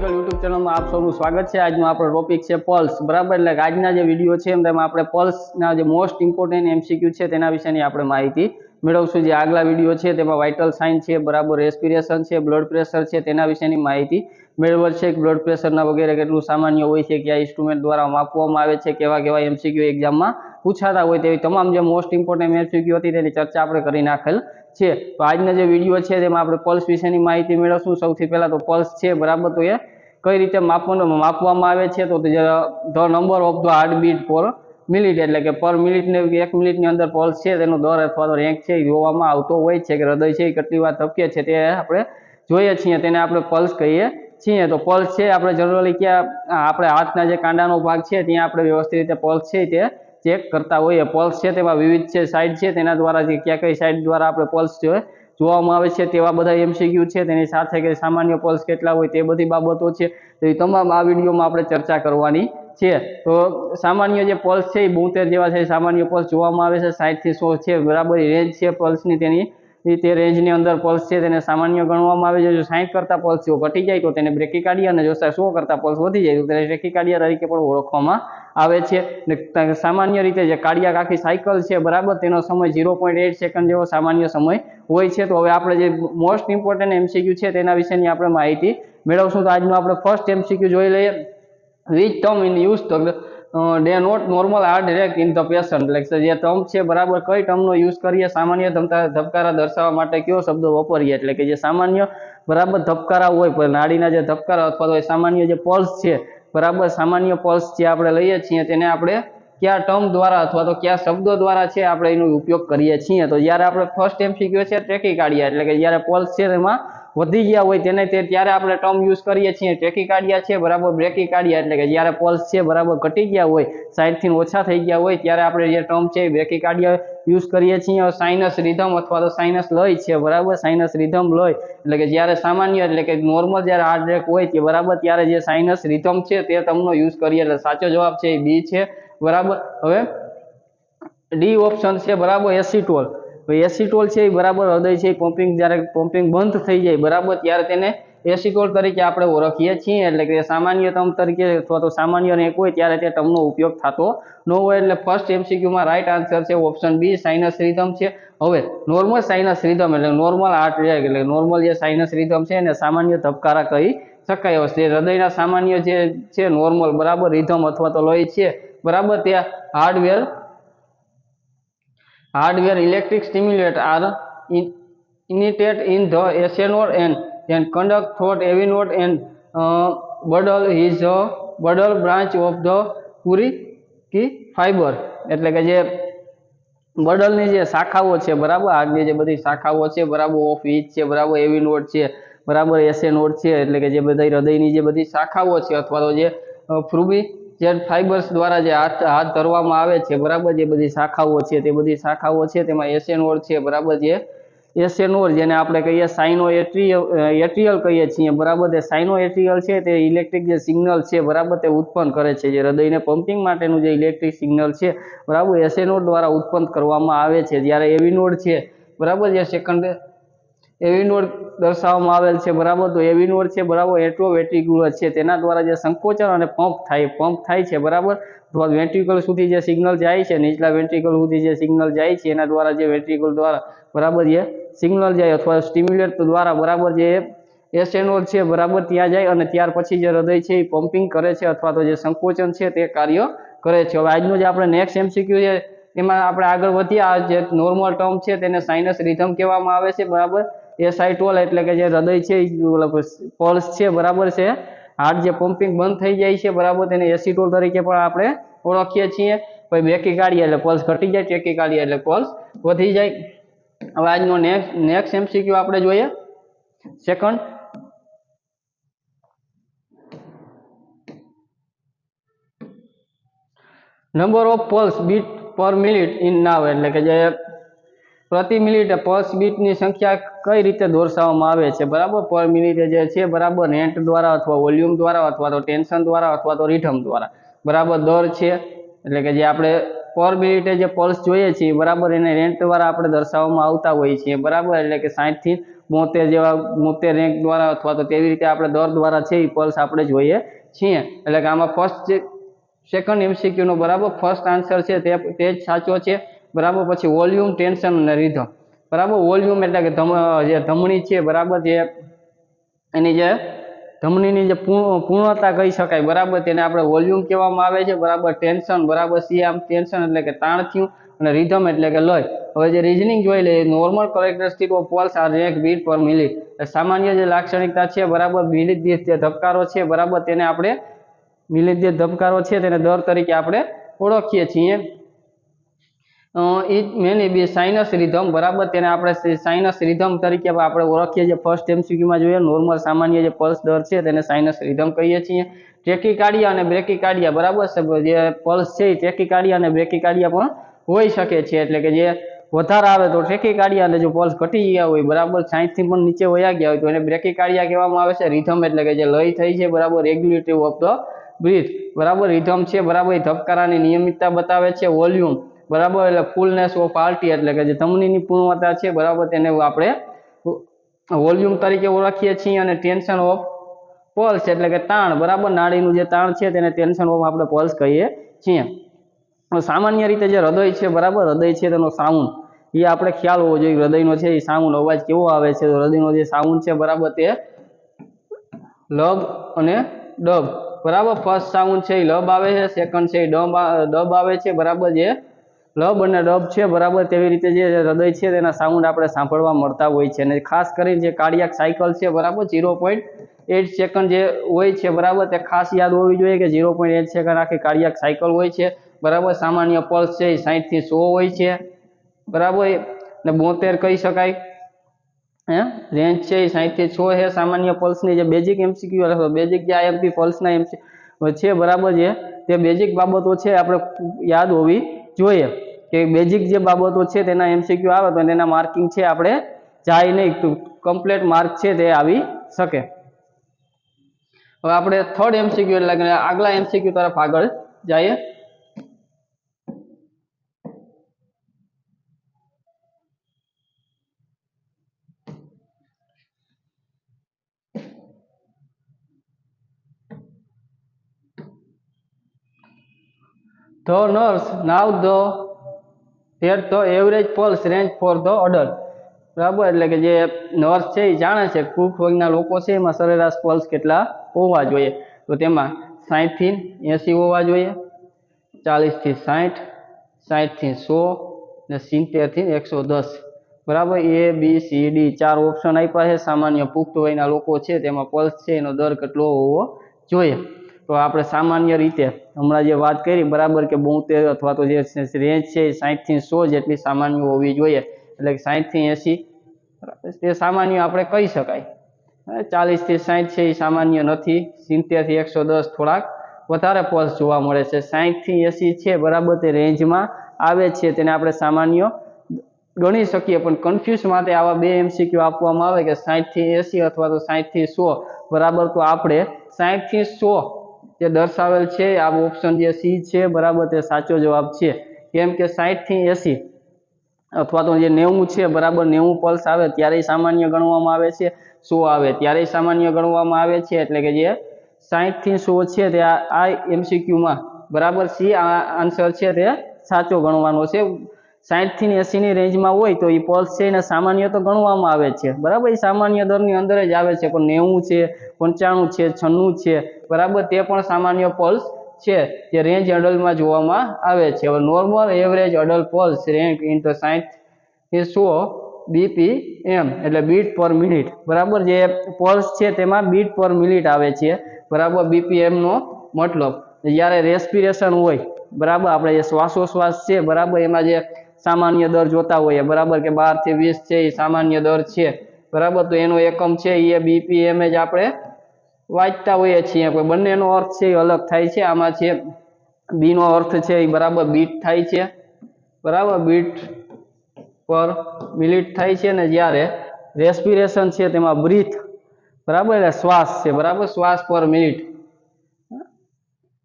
Medical YouTube ચેનલમાં આપ સૌનું સ્વાગત છે। આજનો આપણો ટોપિક છે પલ્સ, બરાબર। એટલે આજના જે વિડીયો છે તેમાં આપણે પલ્સના જે મોસ્ટ ઇમ્પોર્ટન્ટ એમસીક્યુ છે તેના વિશેની આપણે માહિતી મેળવશું। જે આગલા વિડીયો છે તેમાં વાઇટલ સાઇન છે, બરાબર, રેસ્પિરેશન છે, બ્લડ પ્રેશર છે, તેના વિશેની માહિતી મેળવેલ છે। બ્લડ પ્રેશરના વગેરે કેટલું સામાન્ય હોય છે, કયા ઇન્સ્ટ્રુમેન્ટ દ્વારા માપવામાં આવે છે, કેવા કેવા એમસીક્યુ એક્ઝામમાં પૂછાતા હોય તેવી તમામ જે મોસ્ટ ઇમ્પોર્ટન્ટ એમસીક્યુ હતી તેની ચર્ચા આપણે કરી નાખેલ છે। તો આજના જે વિડીયો છે તેમાં આપણે પલ્સ વિશેની માહિતી મેળવશું। સૌથી પહેલા તો પલ્સ છે, બરાબર, તો એ કઈ રીતે માપવામાં આવે છે, તો the number of the heart beat per minute, એટલે કે પર મિનિટ ને 1 મિનિટની અંદર પલ્સ છે તેનો દર અથવા તો રેન્ક છે એ જોવામાં આવતો હોય છે કે હૃદય છે એ કેટલી વાર ધબકે છે તે આપણે જોઈએ છીએ, તેને આપણે પલ્સ કહીએ છીએ। તો પલ્સ છે આપણે જનરલી ક્યાં આપણે હાથના જે કાંડાનો ભાગ છે ત્યાં આપણે વ્યવસ્થિત રીતે પલ્સ છે તે ચેક કરતા હોઈએ। પલ્સ છે તેમાં વિવિધ છે સાઇડ છે, તેના દ્વારા જે કયા કઈ સાઇડ દ્વારા આપણે પલ્સ જોવામાં આવે છે તેવા બધા એમસીક્યુ છે, તેની સાથે કે સામાન્ય પલ્સ કેટલા હોય તે બધી બાબતો છે તો એ તમામ આ વિડીયોમાં આપણે ચર્ચા કરવાની છે। તો સામાન્ય જે પલ્સ છે એ 72 જેવા છે સામાન્ય પલ્સ જોવામાં આવે છે, 60 થી 100 છે, બરાબર, રેન્જ છે પલ્સની, તેની તે રેન્જની અંદર પલ્સ છે તેને સામાન્ય ગણવામાં આવે છે। જો 60 કરતા પલ્સ જો ઘટી જાય તો તેને બ્રેકીકાર્ડિયા, અને જો 100 કરતા પલ્સ વધી જાય તો તેને ટેકીકાર્ડિયા તરીકે પણ ઓળખવામાં આવે છે। સામાન્ય રીતે જે કાર્ડિયાક આખી સાયકલ છે, બરાબર, તેનો સમય 0.8 સેકન્ડ જેવો સામાન્ય સમય હોય છે। તો હવે આપણે જે મોસ્ટ ઇમ્પોર્ટન્ટ એમસીક્યુ છે તેના વિશેની આપણે માહિતી મેળવશું। તો આજનો આપણે ફર્સ્ટ એમસીક્યુ જોઈ લઈએ। Which term in use denote normal heart rate in the patient, એટલે જે ટર્મ છે, બરાબર, કઈ ટર્મનો યુઝ કરીએ સામાન્ય ધબકારા દર્શાવવા માટે કયો શબ્દ વાપરીએ, એટલે કે જે સામાન્ય, બરાબર, ધબકારા હોય પણ નાડીના જે ધબકારા અથવા તો સામાન્ય જે પલ્સ છે, બરાબર, સામાન્ય પલ્સ જે આપણે લઈએ છીએ તેને આપણે કયા ટર્મ દ્વારા અથવા તો કયા શબ્દો દ્વારા છે આપણે એનો ઉપયોગ કરીએ છીએ। તો જ્યારે આપણે ફર્સ્ટ એમસીક્યુ છે ટેકીકાર્ડિયા, એટલે કે જ્યારે પલ્સ છે તેમાં વધી ગયા હોય તેને ત્યારે આપણે ટર્મ યુઝ કરીએ છીએ ટેકીકાર્ડિયા છે, બરાબર, બ્રેકીકાર્ડિયા, એટલે કે જ્યારે પલ્સ છે, બરાબર, ઘટી ગયા હોય, 60 થી ઓછા થઈ ગયા હોય ત્યારે આપણે જે ટર્મ છે બ્રેકીકાર્ડિયા યુઝ કરીએ છીએ। સાઇનસ રિધમ અથવા તો સાઇનસ લય છે, બરાબર, સાઇનસ રિધમ લય, એટલે કે જ્યારે સામાન્ય, એટલે કે નોર્મલ જ્યારે હાર્ટ રેટ હોય કે, બરાબર, ત્યારે જે સાઇનસ રિધમ છે તે ટર્મનો યુઝ કરીએ। એટલે સાચો જવાબ છે એ બી છે, બરાબર। હવે ડી ઓપ્શન છે, બરાબર, એસિટોલ। એસિટોલ છે, બરાબર, હૃદય છે પમ્પિંગ, જ્યારે પમ્પિંગ બંધ થઈ જાય, બરાબર, ત્યારે તેને એસિટોલ તરીકે આપણે ઓળખીએ છીએ। એટલે કે સામાન્ય ટર્મ તરીકે અથવા તો સામાન્ય રેન્ક હોય ત્યારે તે ટર્મનો ઉપયોગ થતો ન હોય। એટલે ફર્સ્ટ એમસીક્યુમાં રાઈટ આન્સર છે ઓપ્શન બી, સાઇનસ રિધમ છે। હવે નોર્મલ સાઇનસ રિધમ એટલે નોર્મલ હાર્ટ રેટ, એટલે નોર્મલ જે સાઇનસ રિધમ છે એને સામાન્ય ધબકારા કહી શકાય। હૃદયના સામાન્ય જે છે નોર્મલ, બરાબર, રિધમ અથવા તો લય છે, બરાબર, તે hardware electric stimulate are initiated in the SA node and then conduct through AV node and bundle is a bundle branch of the Purkinje fiber, એટલે કે જે બડલની જે શાખાઓ છે, બરાબર, હાર્ટની જે બધી શાખાઓ છે, બરાબર, ઓફ ઈચ છે, બરાબર, એવી નોડ છે, બરાબર, એસએ નોડ છે, એટલે કે જે બધા હૃદયની જે બધી શાખાઓ છે અથવા તો જે ફ્રુબિજેટ ફાઇબર્સ દ્વારા જે હાથ ધરવામાં આવે છે, બરાબર, જે બધી શાખાઓ છે તે બધી શાખાઓ છે તેમાં એસએ નોડ છે, બરાબર, જે એસએ નોડ જેને આપણે કહીએ સાઇનોએટ્રિયલ કહીએ છીએ, બરાબર, તે સાઇનોએટ્રિયલ છે તે ઇલેક્ટ્રિક જે સિગ્નલ છે, બરાબર, તે ઉત્પન્ન કરે છે। જે હૃદયને પમ્પિંગ માટેનું જે ઇલેક્ટ્રિક સિગ્નલ છે, બરાબર, એસએ નોડ દ્વારા ઉત્પન્ન કરવામાં આવે છે। જ્યારે એવી નોડ છે, બરાબર, જે સેકન્ડ એવી નોડ દર્શાવવામાં આવેલ છે, બરાબર, તો એવી નોડ છે, બરાબર, એટ્રોવેન્ટ્રિક્યુલર છે, તેના દ્વારા જે સંકોચન અને પંપ થાય છે, બરાબર, વેન્ટ્રિકલ સુધી જે સિગ્નલ જાય છે, નીચલા વેન્ટ્રિકલ સુધી જે સિગ્નલ જાય છે એના દ્વારા જે વેન્ટ્રિકલ દ્વારા, બરાબર, જે સિગ્નલ જાય અથવા સ્ટિમ્યુલેટ દ્વારા, બરાબર, જે એસએ નોડ છે, બરાબર, ત્યાં જાય અને ત્યાર પછી જે હૃદય છે એ પમ્પિંગ કરે છે અથવા તો જે સંકોચન છે તે કાર્ય કરે છે। હવે આજનો જે આપણે નેક્સ્ટ એમસીક્યુ છે એમાં આપણે આગળ વધીએ। આ જે નોર્મલ ટર્મ છે તેને સાઇનસ રિધમ કહેવામાં આવે છે, બરાબર, એસાઇટોલ, એટલે કે જે હૃદય છે પલ્સ છે, બરાબર, છે હાર્ટ જે પમ્પિંગ બંધ થઈ જાય છે, બરાબર, તેને એસિટોલ તરીકે પણ આપણે ઓળખીએ છીએ। પછી બ્રેકીકાર્ડિયા એટલે પલ્સ ઘટી જાય, ટેકીકાર્ડિયા એટલે પલ્સ વધી જાય। હવે આજનો નેક્સ્ટ એમસીક્યુ આપણે જોઈએ। Second, number of pulse beat per minute in now, એટલે કે જે પ્રતિ મિનિટે પલ્સ બીટની સંખ્યા કઈ રીતે દર્શાવવામાં આવે છે, બરાબર, પર મિનિટે જે છે, બરાબર, રેટ દ્વારા અથવા વોલ્યુમ દ્વારા અથવા તો ટેન્શન દ્વારા અથવા તો રિધમ દ્વારા, બરાબર, દર છે, એટલે કે જે આપણે પર મિનિટે જે પલ્સ જોઈએ છીએ બરાબર એને રેન્ક દ્વારા આપણે દર્શાવવામાં આવતા હોઈએ છીએ બરાબર, એટલે કે 60 થી 72 જેવા 72 રેન્ક દ્વારા અથવા તો તેવી રીતે આપણે દર દ્વારા છે એ પલ્સ આપણે જોઈએ છીએ। એટલે કે આમાં ફર્સ્ટ સેકન્ડ એમસીક્યુ નો બરાબર ફર્સ્ટ આન્સર છે તે જ સાચો છે બરાબર। પછી વોલ્યુમ, ટેન્શન અને રિધમ બરાબર। વોલ્યુમ એટલે કે જે ધમની છે બરાબર, જે એની જે ધમનીની જે પૂર્ણતા કહી શકાય બરાબર, તેને આપણે વોલ્યુમ કહેવામાં આવે છે બરાબર। ટેન્શન બરાબર, આમ ટેન્શન એટલે કે તાણ થયું, અને રિધમ એટલે કે લય। હવે જે રીઝનિંગ જોઈ લઈએ, normal characteristic of pulse are rate beat per minute, સામાન્ય જે લાક્ષણિકતા છે બરાબર, મિનિટ દીઠ જે ધબકારો છે બરાબર, તેને આપણે મિનિટ દીઠ ધબકારો છે તેને દર તરીકે આપણે ઓળખીએ છીએ। It many be sinus rhythm બરાબર, તેને આપણે સાઇનસ રિધમ તરીકે આપણે ઓળખીએ છીએ। ફર્સ્ટ એમસીક્યુમાં જોઈએ નોર્મલ સામાન્ય જે પલ્સ દર છે તેને સાઇનસ રિધમ કહીએ છીએ। ટેકીકાર્ડિયા અને બ્રેકીકાર્ડિયા બરાબર, જે પલ્સ છે એ ટેકીકાર્ડિયા અને બ્રેકીકાર્ડિયા પણ હોઈ શકે છે। એટલે કે જે વધારે આવે તો ટેકીકાર્ડિયા, અને જો પલ્સ ઘટી ગયા હોય બરાબર, 60 થી પણ નીચે વયા ગયા હોય તો એને બ્રેકીકાર્ડિયા કહેવામાં આવે છે। રિધમ એટલે કે જે લય થઈ છે બરાબર, રેગ્યુલેટિવ ઓફ ધ બ્રીથ બરાબર। રિધમ છે બરાબર, એ ધબકારાની નિયમિતતા બતાવે છે। વોલ્યુમ બરાબર એટલે ફૂલનેસ ઓફ હાર્ટ, એટલે કે જે ધમનીની પૂર્ણતા છે બરાબર, તેને આપણે વોલ્યુમ તરીકે ઓળખીએ છીએ। અને ટેન્શન ઓફ પલ્સ એટલે કે તાણ બરાબર, નાડીનું જે તાણ છે તેને ટેન્શન ઓફ આપણે પલ્સ કહીએ છીએ। સામાન્ય રીતે જે હૃદય છે બરાબર, હૃદય છે તેનો સાઉન્ડ એ આપણે ખ્યાલ હોવો જોઈએ। હૃદયનો છે એ સાઉન્ડ અવાજ કેવો આવે છે, તો હૃદયનો જે સાઉન્ડ છે બરાબર તે લબ અને ડબ બરાબર। ફર્સ્ટ સાઉન્ડ છે એ લબ આવે છે, સેકન્ડ છે એ ડબ આવે છે બરાબર। જે લબ અને ડબ છે બરાબર, તેવી રીતે જે હૃદય છે તેના સાઉન્ડ આપણે સાંભળવા મળતા હોય છે। અને ખાસ કરીને જે કાર્ડિયાક સાયકલ છે બરાબર, 0.8 સેકન્ડ જે હોય છે બરાબર, તે ખાસ યાદ હોવી જોઈએ કે 0.8 સેકન્ડ આખી કાર્ડિયાક સાયકલ હોય છે બરાબર। સામાન્ય પલ્સ છે એ 60 થી 100 હોય છે બરાબર, ને 72 કહી શકાય રેન્જ છે એ 60 થી 100 છે સામાન્ય પલ્સની। જે બેઝિક એમસીક્યુ અથવા બેઝિક જે આઈએમપી પલ્સના એમસીક્યુ છે બરાબર, જે તે બેઝિક બાબતો છે આપણે યાદ હોવી જોઈએ કે બેઝિક જે બાબતો છે તેના એમસીક્યુ આવે તો તેના માર્કિંગ છે આપણે જાય નહીં, તો કમ્પ્લીટ માર્ક છે તે આવી શકે। હવે આપણે થર્ડ એમસીક્યુ એટલે કે આગલા એમસીક્યુ તરફ આગળ જઈએ। The nurse now that the average pulse range for the adult બરાબર, એટલે કે જે નર્સ છે એ જાણે છે પુખ્ત વયના લોકો છે એમાં સરેરાશ પલ્સ કેટલા હોવા જોઈએ, તો તેમાં 60 થી 80 હોવા જોઈએ, 40 થી 60, 60 થી 100 ને 70 થી 110 બરાબર। એ બી સી ડી 4 ઓપ્શન આપ્યા છે। સામાન્ય પુખ્ત વયના લોકો છે તેમાં પલ્સ છે એનો દર કેટલો હોવો જોઈએ, તો આપણે સામાન્ય રીતે હમણાં જે વાત કરી બરાબર કે 72 અથવા તો જે રેન્જ છે એ 60 થી 100 જેટલી સામાન્ય હોવી જોઈએ। એટલે કે 60 થી 80 તે સામાન્ય આપણે કહી શકાય। 40 થી 60 છે એ સામાન્ય નથી, 70 થી 110 થોડાક વધારે પલ્સ જોવા મળે છે। 60 થી 80 છે બરાબર, તે રેન્જમાં આવે છે, તેને આપણે સામાન્ય ગણી શકીએ। પણ કન્ફ્યુઝ માટે આવા બે એમસીક્યુ આપવામાં આવે કે 60 થી 80 અથવા તો 60 થી 100 બરાબર, તો આપણે 60 થી 100 જે દર્શાવેલ છે આ ઓપ્શન જે સી છે બરાબર, તે સાચો જવાબ છે। કેમ કે 60 થી 80 અથવા તો જે 90 છે બરાબર, 90 પલ્સ આવે ત્યારે સામાન્ય ગણવામાં આવે છે, 100 આવે ત્યારે સામાન્ય ગણવામાં આવે છે। એટલે કે જે 60 થી 100 છે તે આ એમસીક્યુમાં બરાબર સી આન્સર છે તે સાચો ગણવાનો છે। 60 થી 80 ની રેન્જમાં હોય તો એ પલ્સ છે એને સામાન્ય તો ગણવામાં આવે છે બરાબર, એ સામાન્ય દરની અંદર જ આવે છે। પણ 90 છે, 95 છે, 96 છે બરાબર, તે પણ સામાન્ય પલ્સ છે જે રેન્જ અડલ્ટમાં જોવામાં આવે છે। હવે normal average adult pulse rank in the 60 થી 100 બીપીએમ એટલે બીટ પર મિનિટ બરાબર, જે પલ્સ છે તેમાં બીટ પર મિનિટ આવે છે બરાબર। બીપીએમ નો મતલબ જ્યારે રેસ્પિરેશન હોય બરાબર, આપણે જે શ્વાસોશ્વાસ છે બરાબર, એમાં જે સામાન્ય દર જોતા હોઈએ બરાબર કે 12 થી 20 છે એ સામાન્ય દર છે બરાબર, તો એનો એકમ છે એ બીપીએમ જ આપણે વાંચતા હોઈએ છીએ। બંનેનો અર્થ છે એ અલગ થાય છે। આમાં છે બી નો અર્થ છે એ બરાબર બીટ થાય છે બરાબર, બીટ પર મિનિટ થાય છે, ને જ્યારે રેસ્પિરેશન છે તેમાં બ્રીથ બરાબર એટલે શ્વાસ છે બરાબર, શ્વાસ પર મિનિટ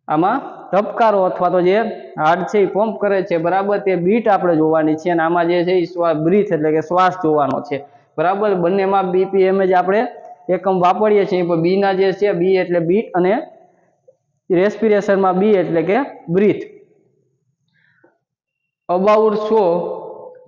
આમાં ધબકારો અથવા તો જે હાર્ટ છે એ પંપ કરે છે બરાબર, તે બીટ આપણે જોવાની છે અને આમાં જે છે એ બ્રીથ એટલે કે શ્વાસ જોવાનો છે બરાબર. બંનેમાં BPM જ આપણે એકમ વાપરીએ છીએ, પણ બી ના જે છે બી એટલે બીટ અને રેસ્પિરેશનમાં બી એટલે કે બ્રીથ. અબાઉટ 100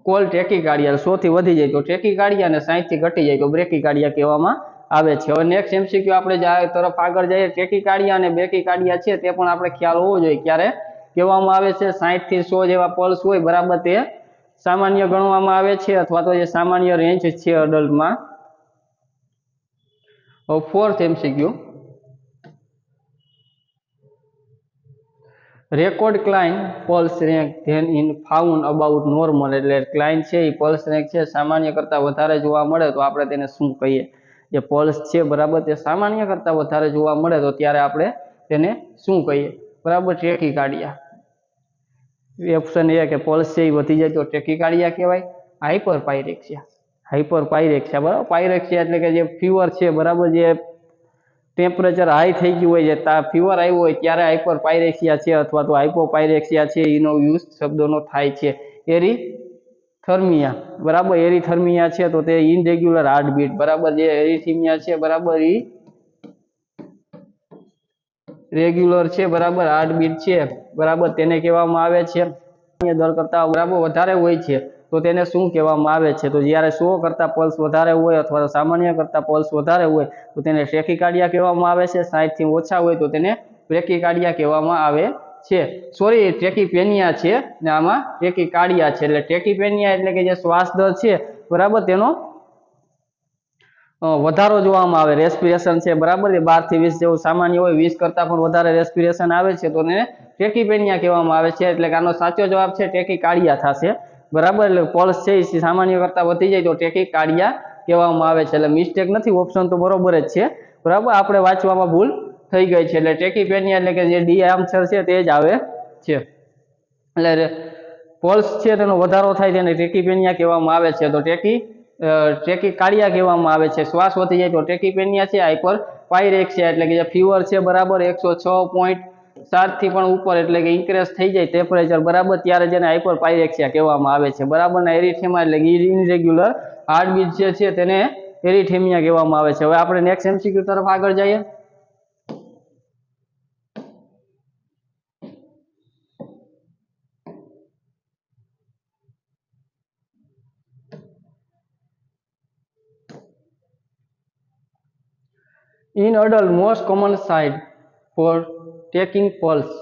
કોલ ટેકીકાર્ડિયા, 100 થી વધી જાય તો ટેકીકાર્ડિયા અને 60 થી ઘટી જાય તો બ્રેકીકાર્ડિયા કહેવામાં આવે છે. હવે નેક્સ્ટ MCQ આપણે તરફ આગળ જઈએ. ટેકીકાર્ડિયા અને બ્રેકીકાર્ડિયા છે તે પણ આપણે ખ્યાલ હોવો જોઈએ ક્યારે કહેવામાં આવે છે. 60 થી 100 જેવા પલ્સ હોય બરાબર, તે સામાન્ય ગણવામાં આવે છે અથવા તો જે સામાન્ય રેન્જ છે અડલ્ટમાં. હવે fourth MCQ, record cline pulse rank then in found about normal, એટલે ક્લાઇન છે એ પલ્સ રેન્ક છે સામાન્ય કરતાં વધારે જોવા મળે તો આપણે તેને શું કહીએ? જે પલ્સ છે બરાબર તે સામાન્ય કરતાં વધારે જોવા મળે તો ત્યારે આપણે તેને શું કહીએ? બરાબર, ટેકીકાર્ડિયા. ઓપ્શન એ કે પલ્સ છે એ વધી જાય તો ટેકીકાર્ડિયા કહેવાય. હાઇપરપાયરેક્સિયા, હાઇપરપાયરેક્સિયા બરાબર. પાયરેક્સિયા એટલે કે જે ફીવર છે બરાબર, જે ટેમ્પરેચર હાઈ થઈ ગયું હોય, જે ફીવર આવ્યું હોય ત્યારે હાઇપરપાયરેક્સિયા છે અથવા તો હાઇપોપાયરેક્સિયા છે એનો યુઝ શબ્દોનો થાય છે. એરિથર્મિયા બરાબર, એરિથર્મિયા છે તો તે ઇનરેગ્યુલર હાર્ટબીટ બરાબર, જે એરિથમિયા છે બરાબર એ રેગ્યુલર છે બરાબર હાર્ટબીટ છે બરાબર, તેને કહેવામાં આવે છે. દર કરતા બરાબર વધારે હોય છે તો તેને શું કહેવામાં આવે છે? તો જ્યારે 100 કરતાં પલ્સ વધારે હોય અથવા તો સામાન્ય કરતાં પલ્સ વધારે હોય તો તેને ટેકીકાર્ડિયા કહેવામાં આવે છે. 60 થી ઓછા હોય તો તેને બ્રેકીકાર્ડિયા કહેવામાં આવે છે. સોરી, ટેકીપેનિયા છે ને આમાં ટેકીકાર્ડિયા છે. એટલે ટેકીપેનિયા એટલે કે જે શ્વાસ દર છે બરાબર તેનો વધારો જોવામાં આવે. રેસ્પિરેશન છે બરાબર, એ 12 થી 20 જેવું સામાન્ય હોય, 20 કરતાં પણ વધારે રેસ્પિરેશન આવે છે તો તેને ટેકીપેનિયા કહેવામાં આવે છે. એટલે કે આનો સાચો જવાબ છે ટેકીકાર્ડિયા થશે બરાબર. એટલે પલ્સ છે એ સામાન્ય કરતાં વધી જાય તો ટેકીકાર્ડિયા કહેવામાં આવે છે. એટલે મિસ્ટેક નથી, ઓપ્શન તો બરોબર જ છે બરાબર. આપણે વાંચવામાં ભૂલ થઈ ગઈ છે. એટલે ટેકીપેનિયા એટલે કે જે ડી આન્સર છે તે જ આવે છે. એટલે પલ્સ છે તેનો વધારો થાય તેને ટેકીપેનિયા કહેવામાં આવે છે. તો ટેકીકાર્ડિયા કહેવામાં આવે છે. શ્વાસ વધી જાય તો ટેકીપેનિયા છે. હાઇપરપાયરેક્સિયા એટલે કે જે ફીવર છે બરાબર 106.7 થી પણ ઉપર એટલે કે ઇન્ક્રીઝ થઈ જાય ટેમ્પરેચર બરાબર, ત્યારે જેને હાઇપરપાયરેક્સિયા કહેવામાં આવે છે બરાબર. ને એરિથેમિયા એટલે કે ઇનરેગ્યુલર હાર્ટબીટ જે છે તેને એરિથેમિયા કહેવામાં આવે છે. હવે આપણે નેક્સ્ટ MCQ તરફ આગળ જઈએ. In adult, most common side for taking pulse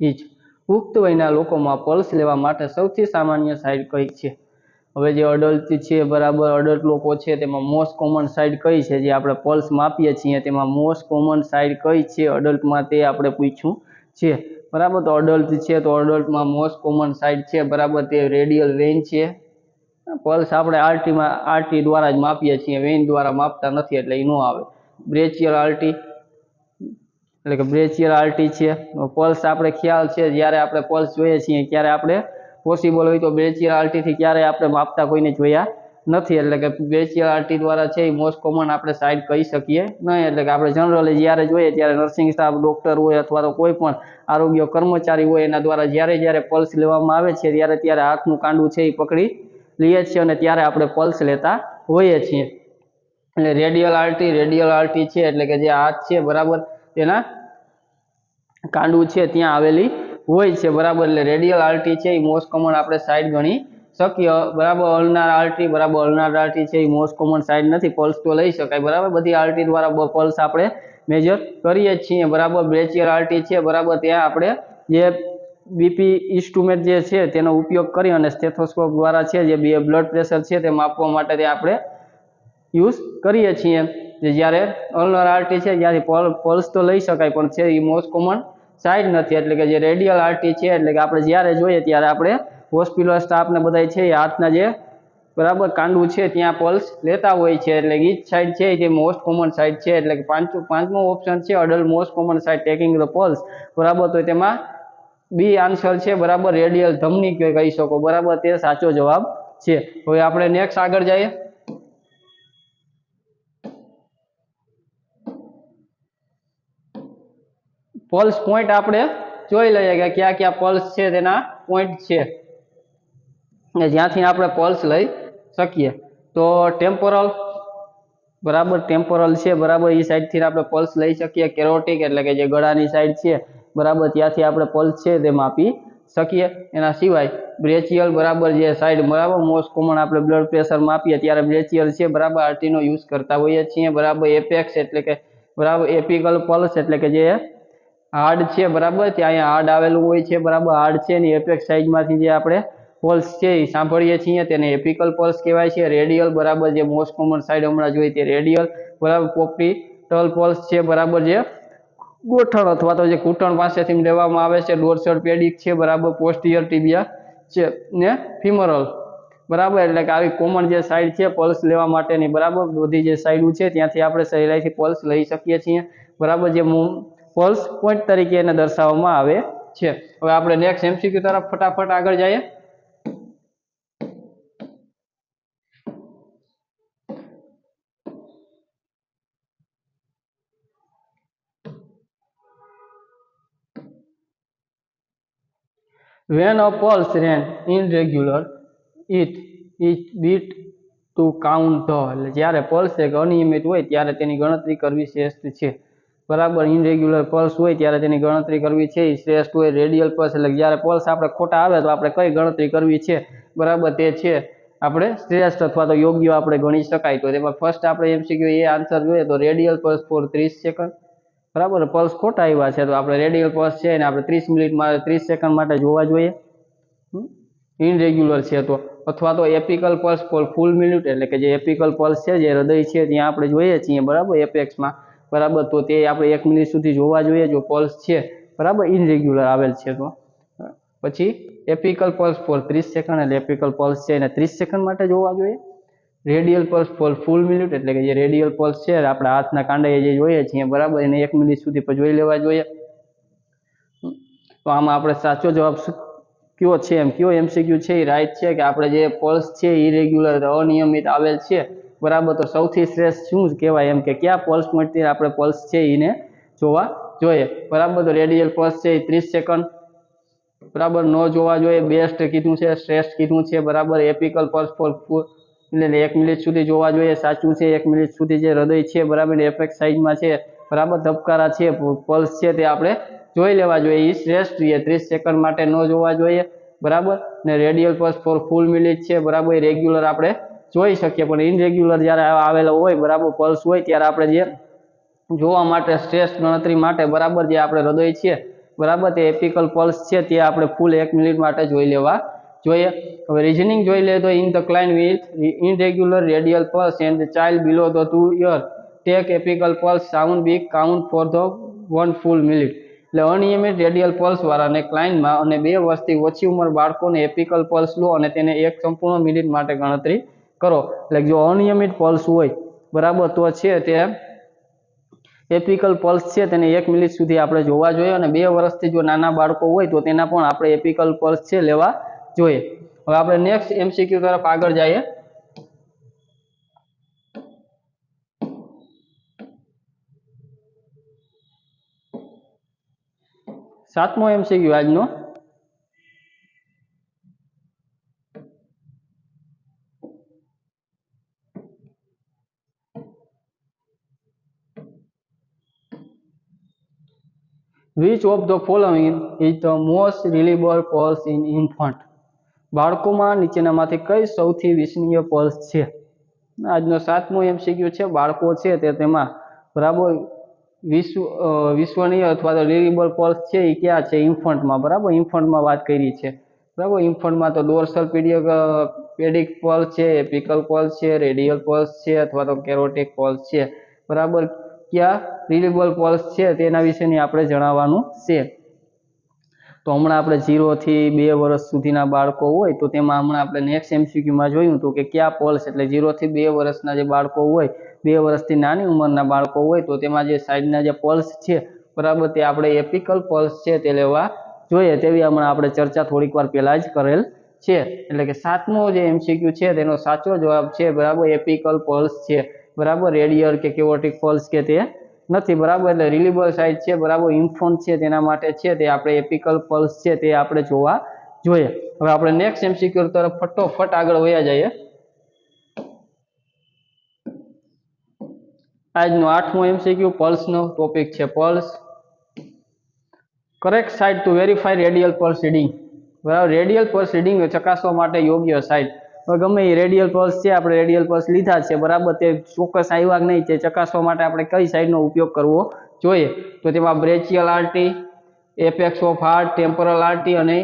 is, પુખ્ત વયના લોકોમાં પલ્સ લેવા માટે સૌથી સામાન્ય સાઇડ કઈ છે? હવે જે અડલ્ટ છે બરાબર, અડલ્ટ લોકો છે તેમાં મોસ્ટ કોમન સાઇડ કઈ છે? જે આપણે પલ્સ માપીએ છીએ તેમાં મોસ્ટ કોમન સાઇડ કઈ છે અડલ્ટમાં, તે આપણે પૂછ્યું છે બરાબર. તો અડલ્ટ છે તો અડલ્ટમાં મોસ્ટ કોમન સાઇડ છે બરાબર તે રેડિયલ વેઇન છે. પલ્સ આપણે આરટી દ્વારા જ માપીએ છીએ, વેઇન દ્વારા માપતા નથી એટલે એ ન આવે. બ્રેચિયલ આરટી એટલે કે બ્રેચિયલ આરટી છે. પલ્સ આપણે ખ્યાલ છે જ્યારે આપણે પલ્સ જોઈએ છીએ ત્યારે આપણે પોસિબલ હોય તો બ્રેચિયલ આરટી થી ક્યારે આપણે માપતા કોઈને જોયા નથી. એટલે કે બ્રેચિયલ આરટી દ્વારા છે એ મોસ્ટ કોમન આપણે સાઇડ કહી શકીએ નહીં. એટલે કે આપણે જનરલી જ્યારે જોઈએ ત્યારે નર્સિંગ સ્ટાફ, ડોક્ટર હોય અથવા તો કોઈ પણ આરોગ્ય કર્મચારી હોય એના દ્વારા જ્યારે પલ્સ લેવામાં આવે છે ત્યારે હાથનું કાંડું છે એ પકડી લઈએ છીએ અને ત્યારે આપણે પલ્સ લેતા હોઈએ છીએ. એટલે રેડિયલ આરટી છે એટલે કે જે હાથ છે બરાબર તેના કાંડું છે ત્યાં આવેલી હોય છે બરાબર. એટલે રેડિયલ આરટી છે એ મોસ્ટ કોમન આપણે સાઇડ ગણી શકીએ બરાબર. અલ્નાર આરટી બરાબર, અલ્નાર આરટી છે એ મોસ્ટ કોમન સાઇડ નથી, પલ્સ તો લઈ શકાય બરાબર. બધી આરટી દ્વારા પલ્સ આપણે મેજર કરીએ છીએ બરાબર. બ્રેચિયલ આરટી છે બરાબર, ત્યાં આપણે જે બીપી ઇન્સ્ટ્રુમેન્ટ જે છે તેનો ઉપયોગ કરી અને સ્ટેથોસ્કોપ દ્વારા છે જે બ્લડ પ્રેશર છે તે માપવા માટે તે આપણે યુઝ કરીએ છીએ. જ્યારે અલ્નર આરટી છે જ્યારે પલ્સ તો લઈ શકાય પણ છે એ મોસ્ટ કોમન સાઇડ નથી. એટલે કે જે રેડિયલ આરટી છે એટલે કે આપણે જ્યારે જોઈએ ત્યારે આપણે હોસ્પિટલ સ્ટાફને બધા છે એ હાથના જે બરાબર કાંડું છે ત્યાં પલ્સ લેતા હોય છે. એટલે એ જ સાઇડ છે જે મોસ્ટ કોમન સાઇડ છે. એટલે કે પાંચમો ઓપ્શન છે adult most common side taking the pulse બરાબર. તો તેમાં બી આન્સર છે બરાબર, રેડિયલ ધમની કહી શકો બરાબર, તે સાચો જવાબ છે. હવે આપણે નેક્સ્ટ આગળ જઈએ. પલ્સ પોઈન્ટ આપણે જોઈ લઈએ કે ક્યાં ક્યાં પલ્સ છે તેના પોઈન્ટ છે જ્યાંથી આપણે પલ્સ લઈ શકીએ. તો ટેમ્પોરલ બરાબર ટેમ્પોરલ છે બરાબર એ સાઈડથી આપણે પલ્સ લઈ શકીએ. કેરોટિક એટલે કે જે ગળાની સાઈડ છે બરાબર ત્યાંથી આપણે પલ્સ છે તે માપી શકીએ. એના સિવાય બ્રેચિયલ બરાબર જે સાઈડ બરાબર મોસ્ટ કોમન આપણે બ્લડ પ્રેશર માપીએ ત્યારે બ્રેચિયલ છે બરાબર આરટીનો યુઝ કરતા હોઈએ છીએ. બરાબર એપેક્સ એટલે કે બરાબર એપિકલ પલ્સ એટલે કે જે હાર્ડ છે બરાબર ત્યાં અહીંયા હાર્ડ આવેલું હોય છે બરાબર હાર્ડ છે એની એપેક્સ સાઈડમાંથી જે આપણે પલ્સ છે એ સાંભળીએ છીએ તેને એપિકલ પલ્સ કહેવાય છે. રેડિયલ બરાબર જે મોસ્ટ કોમન સાઈડ હમણાં જોઈએ તે રેડિયલ બરાબર પોપ્ટિટલ પલ્સ છે બરાબર જે ગોઠણ અથવા તો જે ઘૂંટણ પાસેથી લેવામાં આવે છે. ડોર્સલ પેડિક છે બરાબર પોસ્ટિયર ટિબિયા છે ને ફિમરલ બરાબર એટલે કે આવી કોમન જે સાઈડ છે પલ્સ લેવા માટેની બરાબર બધી જે સાઈડ છે ત્યાંથી આપણે સહેલાઈથી પલ્સ લઈ શકીએ છીએ બરાબર જે પલ્સ પોઈન્ટ તરીકે એને દર્શાવવામાં આવે છે. હવે આપણે નેક્સ્ટ એમસીક્યુ તરફ ફટાફટ આગળ જઈએ. When a pulse ran irregular, it beat to count the એટલે જ્યારે પલ્સ એક અનિયમિત હોય ત્યારે તેની ગણતરી કરવી શ્રેષ્ઠ છે બરાબર. ઇનરેગ્યુલર પલ્સ હોય ત્યારે તેની ગણતરી કરવી છે એ શ્રેષ્ઠ હોય. રેડિયલ પલ્સ એટલે જ્યારે પલ્સ આપણે ખોટા આવે તો આપણે કઈ ગણતરી કરવી છે બરાબર તે છે આપણે શ્રેષ્ઠ અથવા તો યોગ્ય આપણે ગણી શકાય. તો તેમાં ફર્સ્ટ આપણે એમસીક્યુ એ આન્સર જોઈએ તો રેડિયલ પલ્સ ફોર 30 સેકન્ડ બરાબર. પલ્સ ખોટા આવ્યા છે તો આપણે રેડિયલ પલ્સ છે એને આપણે 30 મિનિટમાં 30 સેકન્ડ માટે જોવા જોઈએ. ઇનરેગ્યુલર છે તો અથવા તો એપિકલ પલ્સ ફોર ફૂલ મિનિટ એટલે કે જે એપિકલ પલ્સ છે જે હૃદય છે ત્યાં આપણે જોઈએ છીએ બરાબર એપેક્સમાં બરાબર તો તે આપણે 1 મિનિટ સુધી જોવા જોઈએ જો પલ્સ છે બરાબર ઇનરેગ્યુલર આવેલ છે તો. પછી એપિકલ પલ્સ ફોર 30 સેકન્ડ એટલે એપિકલ પલ્સ છે એને 30 સેકન્ડ માટે જોવા જોઈએ. રેડિયલ પલ્સ ફોર ફૂલ મિનિટ એટલે કે જે રેડિયલ પલ્સ છે આપણે હાથના કાંડાએ જે જોઈએ છીએ બરાબર એને 1 મિનિટ સુધી જોઈ લેવા જોઈએ. તો આમાં આપણે સાચો જવાબ કયો છે એમ કયો એમસીક્યુ છે એ રાઈટ છે કે આપણે જે પલ્સ છે ઇરેગ્યુલર અનિયમિત આવેલ છે બરાબર. તો સૌથી શ્રેષ્ઠ શું કહેવાય એમ કે કયા પલ્સ પોઈન્ટથી આપણે પલ્સ છે એને જોવા જોઈએ બરાબર. તો રેડિયલ પલ્સ છે એ 30 સેકન્ડ બરાબર ન જોવા જોઈએ. બેસ્ટ કીધું છે શ્રેષ્ઠ કીધું છે બરાબર. એપિકલ પલ્સ ફોર એટલે 1 મિનિટ સુધી જોવા જોઈએ સાચું છે. 1 મિનિટ સુધી જે હૃદય છે બરાબર એપેક્સ સાઈડમાં છે બરાબર ધબકારા છે પલ્સ છે તે આપણે જોઈ લેવા જોઈએ એ શ્રેષ્ઠ છે. 30 સેકન્ડ માટે ન જોવા જોઈએ બરાબર. ને રેડિયલ પલ્સ ફોર ફૂલ મિનિટ છે બરાબર એ રેગ્યુલર આપણે જોઈ શકીએ પણ ઇનરેગ્યુલર જ્યારે આવેલો હોય બરાબર પલ્સ હોય ત્યારે આપણે જે જોવા માટે શ્રેષ્ઠ ગણતરી માટે બરાબર જે આપણે હૃદય છે બરાબર તે એપિકલ પલ્સ છે તે આપણે ફૂલ 1 મિનિટ માટે જોઈ લેવા જોઈએ. હવે રીઝનિંગ જોઈ લે તો in the client with irregular radial pulse and the child below the 2 years take apical pulse sound big count for the 1 full minute એટલે અનિયમિત રેડિયલ પલ્સ વાળાને ક્લાઇનમાં અને 2 વર્ષથી ઓછી ઉંમર બાળકોને એપિકલ પલ્સ લો અને તેને 1 સંપૂર્ણ મિનિટ માટે ગણતરી કરો. એટલે જો અનિયમિત પલ્સ હોય બરાબર તો છે તે એપિકલ પલ્સ છે તેને 1 મિનિટ સુધી આપણે જોવા જોઈએ અને 2 વર્ષથી જો નાના બાળકો હોય તો તેના પણ આપણે એપિકલ પલ્સ છે લેવા જોઈએ. હવે આપણે નેક્સ્ટ એમસીક્યુ તરફ આગળ જઈએ. સાતમો એમસીક્યુ આજનો Which of the following is the most reliable pulse in infant? બાળકોમાં નીચેનામાંથી કઈ સૌથી વિશ્વસનીય પલ્સ છે? આજનો સાતમો એમસીક્યુ છે બાળકો છે તે તેમાં બરાબર વિશ્વનીય અથવા તો રિલિયેબલ પલ્સ છે એ ક્યાં છે ઇન્ફન્ટમાં બરાબર. ઇન્ફન્ટમાં વાત કરી છે બરાબર. ઇન્ફન્ટમાં તો ડોર્સલ પેડિક પલ્સ છે એપિકલ પલ્સ છે રેડિયલ પલ્સ છે અથવા તો કેરોટિક પલ્સ છે બરાબર. ક્યાં રિલિયેબલ પલ્સ છે તેના વિશેની આપણે જણાવવાનું છે. તો હમણાં આપણે 0 થી 2 વર્ષ સુધીના બાળકો હોય તો તેમાં હમણાં આપણે નેક્સ્ટ એમસીક્યુમાં જોયું હતું કે કયા પલ્સ એટલે 0 થી 2 વર્ષના જે બાળકો હોય 2 વર્ષથી નાની ઉંમરના બાળકો હોય તો તેમાં જે સાઈડના જે પલ્સ છે બરાબર તે આપણે એપિકલ પલ્સ છે તે લેવા જોઈએ તેવી હમણાં આપણે ચર્ચા થોડીક વાર પહેલા જ કરેલ છે. એટલે કે સાતમો જે એમસીક્યુ છે તેનો સાચો જવાબ છે બરાબર એપિકલ પલ્સ છે બરાબર. રેડિયલ કે કેરોટિક પલ્સ કે તે નથી, બરાબર. એટલે રિલીબલ સાઇટ છે, બરાબર, ઇન્ફોન્ટ છે તેના માટે છે, તે આપણે એપિકલ પલ્સ છે તે આપણે જોવા જોઈએ. હવે આપણે નેક્સ્ટ એમસીક્યુ તરફ ફટોફટ આગળ વયા જઈએ. આજનો 8મો એમસીક્યુ પલ્સનો ટોપિક છે. Pulse correct site to verify radial pulse reading, બરાબર. રેડિયલ પલ્સ રીડિંગ ચકાસવા માટે યોગ્ય સાઇટ. ગમે એ રેડિયલ પલ્સ છે, આપણે રેડિયલ પલ્સ લીધા છે, બરાબર, તે ચોક્કસ આવ્યા કે નહીં તે ચકાસવા માટે આપણે કઈ સાઇડનો ઉપયોગ કરવો જોઈએ? તો તેમાં brachial RT, apex of heart, temporal RT અને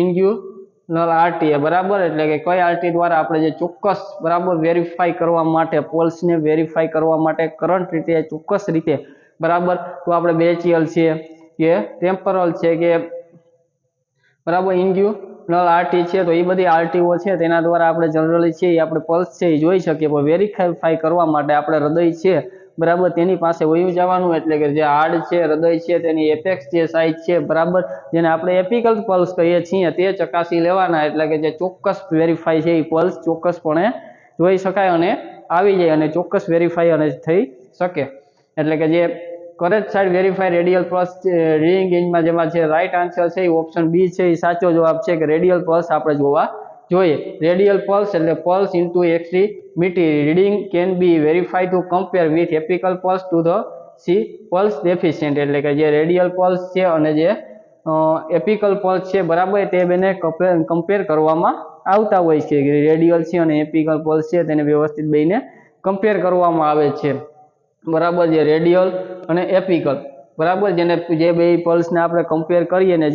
ઇન્ગ્યુનલ આરટી, બરાબર. એટલે કે કઈ આરટી દ્વારા આપણે જે ચોક્કસ, બરાબર, વેરીફાઈ કરવા માટે, પલ્સને વેરીફાઈ કરવા માટે કરંટ રીતે ચોક્કસ રીતે, બરાબર, તો આપણે બ્રેચિયલ છે કે ટેમ્પોરલ છે કે, બરાબર, ઇન્ગ્યુનલ આરટી છે, તો એ બધી આરટીઓ છે તેના દ્વારા આપણે જનરલી છે એ આપણે પલ્સ છે એ જોઈ શકીએ. પણ વેરીફાઈ કરવા માટે આપણે હૃદય છે, બરાબર, તેની પાસે વયું જવાનું. એટલે કે જે હાર્ટ છે, હૃદય છે, તેની એપેક્સ જે સાઇટ છે, બરાબર, જેને આપણે એપિકલ પલ્સ કહીએ છીએ, તે ચકાસી લેવાના. એટલે કે જે ચોક્કસ વેરીફાઈ છે એ પલ્સ ચોક્કસપણે જોઈ શકાય અને આવી જાય અને ચોક્કસ વેરીફાઈ અને થઈ શકે. એટલે કે જે correct side verify radial pulse reading રેન્જમાં જેમાં છે રાઈટ આન્સર છે એ ઓપ્શન બી છે, એ સાચો જવાબ છે કે રેડિયલ પલ્સ આપણે જોવા જોઈએ. રેડિયલ પલ્સ એટલે pulse into extremity reading can be verify to compare with apical pulse to the see pulse deficient. એટલે કે જે રેડિયલ પલ્સ છે અને જે એપિકલ પલ્સ છે, બરાબર, તે બેને કમ્પેર કરવામાં આવતા હોય છે. રેડિયલ છે અને એપિકલ પલ્સ છે તેને વ્યવસ્થિત બેને કમ્પેર કરવામાં આવે છે, બરાબર. જે રેડિયલ અને એપિકલ, બરાબર, જેને જે બે પલ્સને આપણે કમ્પેર કરીએ ને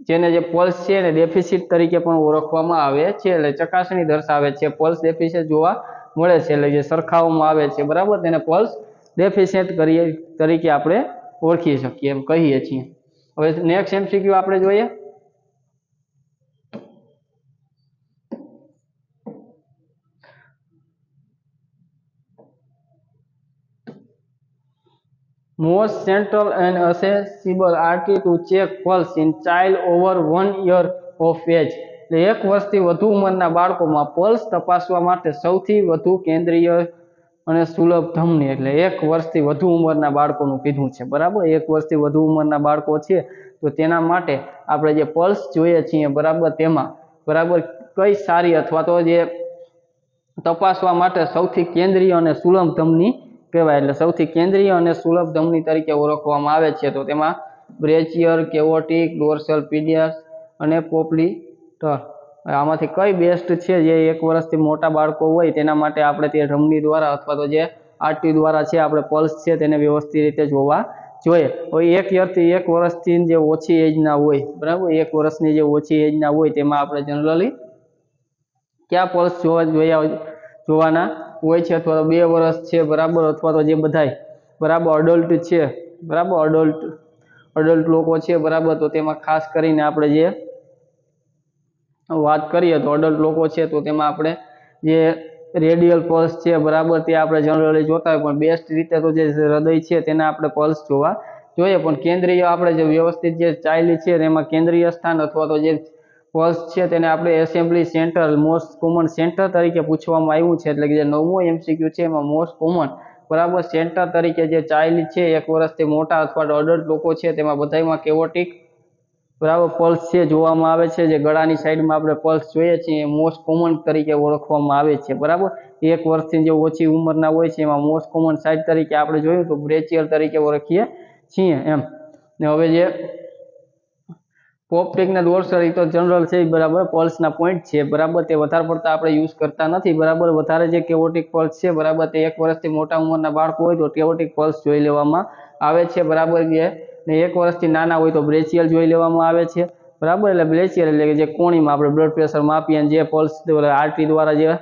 જેને જે પલ્સ છે ને ડેફિસિટ તરીકે પણ ઓળખવામાં આવે છે. એટલે ચકાસણી દર્શાવે છે, પલ્સ ડેફિસિટ જોવા મળે છે, એટલે જે સરખાવવામાં આવે છે, બરાબર, તેને પલ્સ ડેફિસિટ તરીકે આપણે ઓળખી શકીએ, એમ કહીએ છીએ. હવે નેક્સ્ટ એમસીક્યુ આપણે જોઈએ. Most central and accessible RT to check pulse in child over 1 year of age. એટલે 1 વર્ષથી વધુ ઉંમરના બાળકોમાં પલ્સ તપાસવા માટે સૌથી વધુ કેન્દ્રીય અને સુલભ ધમની, એટલે 1 વર્ષથી વધુ ઉંમરના બાળકોનું કીધું છે, બરાબર. 1 વર્ષથી વધુ ઉંમરના બાળકો છે તો તેના માટે આપણે જે પલ્સ જોઈએ છીએ, બરાબર, તેમાં, બરાબર, કઈ સારી અથવા તો જે તપાસવા માટે સૌથી કેન્દ્રીય અને સુલભ ધમની કહેવાય. એટલે સૌથી કેન્દ્રીય અને સુલભ ધમની તરીકે ઓળખવામાં આવે છે. તો તેમાં બ્રેચિયર, કેવોટિક, ડોર્સલ પીડિયસ અને પોપ્લિટર, આમાંથી કઈ બેસ્ટ છે? જે 1 વર્ષથી મોટા બાળકો હોય તેના માટે આપણે તે ધમની દ્વારા અથવા તો જે આરટી દ્વારા છે આપણે પલ્સ છે તેને વ્યવસ્થિત રીતે જોવા જોઈએ. હવે 1 વર્ષથી જે ઓછી એજના હોય, બરાબર, 1 વર્ષની જે ઓછી એજના હોય તેમાં આપણે જનરલી ક્યાં પલ્સ જોવાના હોય છે? અથવા તો 2 વર્ષ છે, બરાબર, અથવા તો જે બધાય, બરાબર, અડલ્ટ છે, બરાબર, અડલ્ટ લોકો છે, બરાબર, તો તેમાં ખાસ કરીને આપણે જે વાત કરીએ તો અડલ્ટ લોકો છે તો તેમાં આપણે જે રેડિયલ પલ્સ છે, બરાબર, તે આપણે જનરલી જોતા હોય. પણ બેસ્ટ રીતે તો જે હૃદય છે તેના આપણે પલ્સ જોવા જોઈએ. પણ કેન્દ્રીય આપણે જે વ્યવસ્થિત જે ચાઇલ્ડ છે તેમાં કેન્દ્રીય સ્થાન અથવા તો જે પલ્સ છે તેને આપણે assembly centre, most common centre તરીકે પૂછવામાં આવ્યું છે. એટલે કે જે 9મો એમસીક્યુ છે એમાં મોસ્ટ કોમન, બરાબર, સેન્ટર તરીકે જે ચાઇલ્ડ છે, 1 વર્ષથી મોટા અથવા તો અડલ્ટ લોકો છે તેમાં બધામાં કેવોટિક, બરાબર, પલ્સ છે જોવામાં આવે છે. જે ગળાની સાઈડમાં આપણે પલ્સ જોઈએ છીએ એ મોસ્ટ કોમન તરીકે ઓળખવામાં આવે છે, બરાબર. 1 વર્ષથી જે ઓછી ઉંમરના હોય છે એમાં મોસ્ટ કોમન સાઇટ તરીકે આપણે જોયું તો બ્રેચિયર તરીકે ઓળખીએ છીએ, એમ. ને હવે જે પોપ્ટિક ને ડોર્સલ એ તો જનરલ છે, બરાબર, પલ્સના પોઈન્ટ છે, બરાબર, તે વધારે પડતા આપણે યુઝ કરતા નથી, બરાબર. વધારે જે કેવોટિક પલ્સ છે, બરાબર, તે 1 વર્ષથી મોટા ઉંમરના બાળકો હોય તો કેવોટિક પલ્સ જોઈ લેવામાં આવે છે, બરાબર. ને 1 વર્ષથી નાના હોય તો બ્રેચિયલ જોઈ લેવામાં આવે છે, બરાબર. એટલે બ્રેચિયલ એટલે કે જે કોણીમાં આપણે બ્લડ પ્રેશર માપીએ અને જે પલ્સ આરટી દ્વારા જે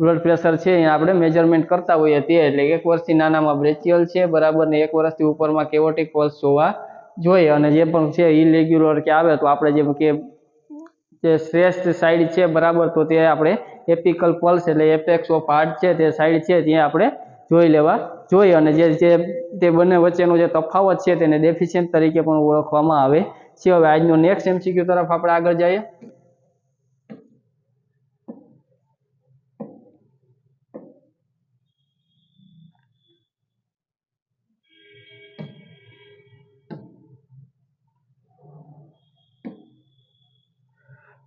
બ્લડ પ્રેશર છે એ આપણે મેજરમેન્ટ કરતા હોઈએ તે, એટલે 1 વર્ષથી નાનામાં બ્રેચિયલ છે, બરાબર, ને 1 વર્ષથી ઉપરમાં કેવોટિક પલ્સ જોવા જોઈએ. અને જે પણ છે ઇરેગ્યુલર કે આવે તો આપણે જેમ કે જે શ્રેષ્ઠ સાઈડ છે, બરાબર, તો તે આપણે એપિકલ પલ્સ એટલે એપેક્સ ઓફ હાર્ટ છે તે સાઈડ છે ત્યાં આપણે જોઈ લેવા જોઈએ. અને તે બંને વચ્ચેનો જે તફાવત છે તેને ડેફિશિયન્ટ તરીકે પણ ઓળખવામાં આવે છે. હવે આજનો નેક્સ્ટ એમસીક્યુ તરફ આપણે આગળ જઈએ.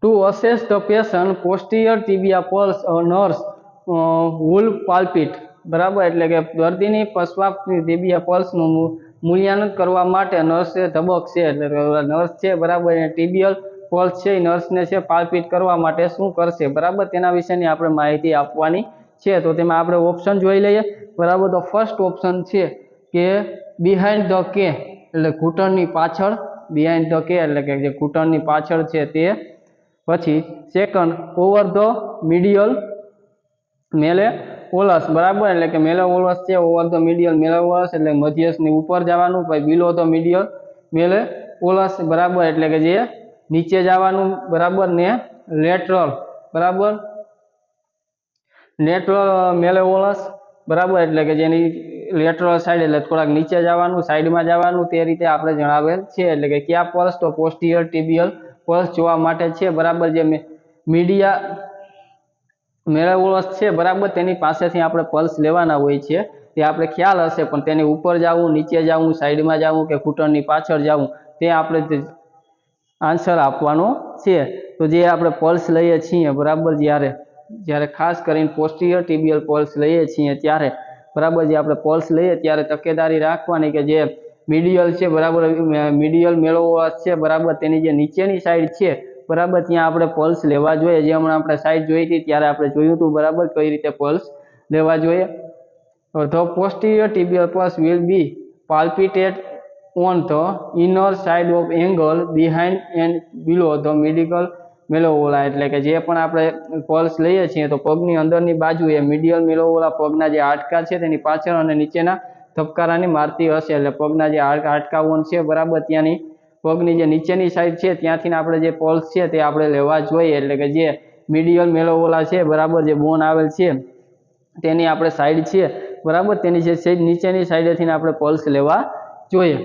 To assess the patient posterior tibia pulse nurse will palpate, બરાબર, એટલે કે દર્દીની પશ્વાસની ટિબિયા પલ્સનું મૂલ્યાંકન કરવા માટે નર્સે ધબકશે, એટલે નર્સ છે, બરાબર, એ ટિબિયલ પલ્સ છે એ નર્સને છે પાલ્પિટ કરવા માટે શું કરશે, બરાબર, તેના વિશેની આપણે માહિતી આપવાની છે. તો તેમાં આપણે ઓપ્શન જોઈ લઈએ, બરાબર. તો ફર્સ્ટ ઓપ્શન છે કે બિહાઇન્ડ ધ કે, એટલે ઘૂંટણની પાછળ, બિહાઇન્ડ ધ કે એટલે કે જે ઘૂંટણની પાછળ છે તે. પછી સેકન્ડ ઓવર ધ મીડિયલ મેલેવોલસ, બરાબર, એટલે કે મેલેવોલસ છે, ઓવર ધ મીડિયલ મેલેવોલસ એટલે મધ્યસ્થની ઉપર જવાનું. પછી બિલો ધ મીડિયલ મેલેવોલસ, બરાબર, એટલે કે જે નીચે જવાનું, બરાબર, ને લેટરલ, બરાબર, લેટરલ મેલેવોલસ, બરાબર, એટલે કે જેની લેટરલ સાઈડ એટલે થોડાક નીચે જવાનું, સાઈડમાં જવાનું, તે રીતે આપણે જણાવેલ છે. એટલે કે કયા પલ્સ? તો પોસ્ટિયર ટિબિયલ પલ્સ જોવા માટે છે, બરાબર, જે મીડિયા મેલેવોલસ છે, બરાબર, તેની પાસેથી આપણે પલ્સ લેવાના હોય છે. તે આપણે ખ્યાલ હશે, પણ તેની ઉપર જવું, નીચે જવું, સાઈડમાં જવું કે ઘૂંટણની પાછળ જવું, તે આપણે આન્સર આપવાનો છે. તો જે આપણે પલ્સ લઈએ છીએ, બરાબર, જ્યારે ખાસ કરીને પોસ્ટિયર ટિબિયલ પલ્સ લઈએ છીએ ત્યારે, બરાબર, જે આપણે પલ્સ લઈએ ત્યારે તકેદારી રાખવાની કે જે મીડિયલ છે, બરાબર, મીડિયલ મેલેવોલસ છે, બરાબર, તેની જે નીચેની સાઈડ છે, બરાબર, ત્યાં આપણે પલ્સ લેવા જોઈએ. જે હમણાં આપણે સાઈડ જોઈ હતી ત્યારે આપણે જોયું હતું, બરાબર, કઈ રીતે પલ્સ લેવા જોઈએ. The posterior tibial pulse will be palpated on the inner side of angle behind and below the medial મેલેવોલા, એટલે કે જે પણ આપણે પલ્સ લઈએ છીએ તો પગની અંદરની બાજુએ મીડિયલ મેલેવોલા પગના જે હાડકા છે તેની પાછળ અને નીચેના ધબકારાની મારતી હશે. એટલે પગના જે હાડકાઓ છે, બરાબર, ત્યાંની પગની જે નીચેની સાઈડ છે ત્યાંથી આપણે જે પલ્સ છે તે આપણે લેવા જોઈએ. એટલે કે જે મીડિયલ મેલેવોલા છે, બરાબર, જે બોન આવેલ છે તેની આપણે સાઈડ છે, બરાબર, તેની જે નીચેની સાઈડેથી આપણે પલ્સ લેવા જોઈએ.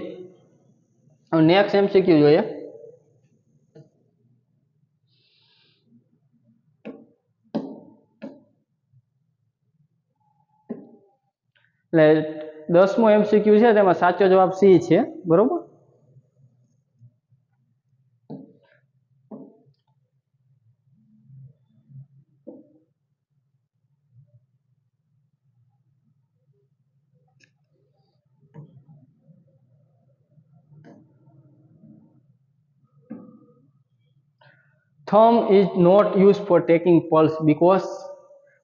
નેક્સ્ટ એમસીક્યુ જોઈએ. એટલે 10મો એમસીક્યુ છે, તેમાં સાચો જવાબ સી છે, બરોબર. Thumb is not use for taking pulse because,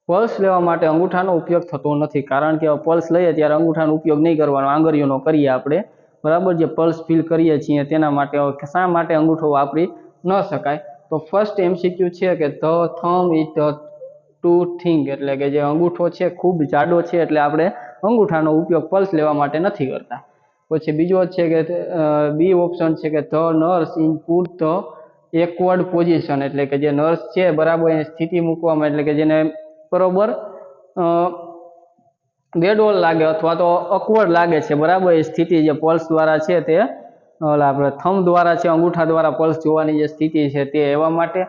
pulse લેવા માટે અંગૂઠાનો ઉપયોગ થતો નથી, કારણ કે પલ્સ લઈએ ત્યારે અંગૂઠાનો ઉપયોગ નહીં કરવાનો, આંગળીઓનો કરીએ આપણે, બરાબર, જે પલ્સ ફીલ કરીએ છીએ તેના માટે. શા માટે અંગૂઠો વાપરી ન શકાય? તો ફર્સ્ટ એમસીક્યુ છે કે the thumb is the to thing, એટલે કે જે અંગૂઠો છે ખૂબ જાડો છે એટલે આપણે અંગૂઠાનો ઉપયોગ પલ્સ લેવા માટે નથી કરતા. પછી બીજો છે કે બી ઓપ્શન છે કે the nurse in put the awkward position, એટલે કે જે નર્સ છે, બરાબર, એની સ્થિતિ મૂકવામાં, એટલે કે જેને બરોબર બેડોલ લાગે અથવા તો અકવર્ડ લાગે છે, બરાબર, એ સ્થિતિ જે પલ્સ દ્વારા છે તે આપણે થમ્બ દ્વારા છે, અંગૂઠા દ્વારા પલ્સ જોવાની જે સ્થિતિ છે તે, એવા માટે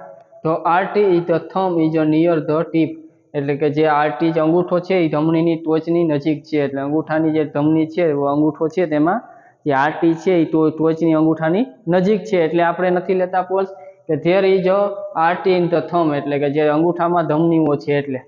તો RT is the thumb is near the tip, એટલે કે જે આરટી જે અંગૂઠો છે એ ધમનીની ટોચની નજીક છે. એટલે અંગૂઠાની જે ધમની છે, અંગૂઠો છે, તેમાં જે આરટી છે એ ટોચની અંગૂઠાની નજીક છે, એટલે આપણે નથી લેતા પલ્સ. કે there is RT in the thumb, એટલે કે જે અંગૂઠામાં ધમનીઓ છે. એટલે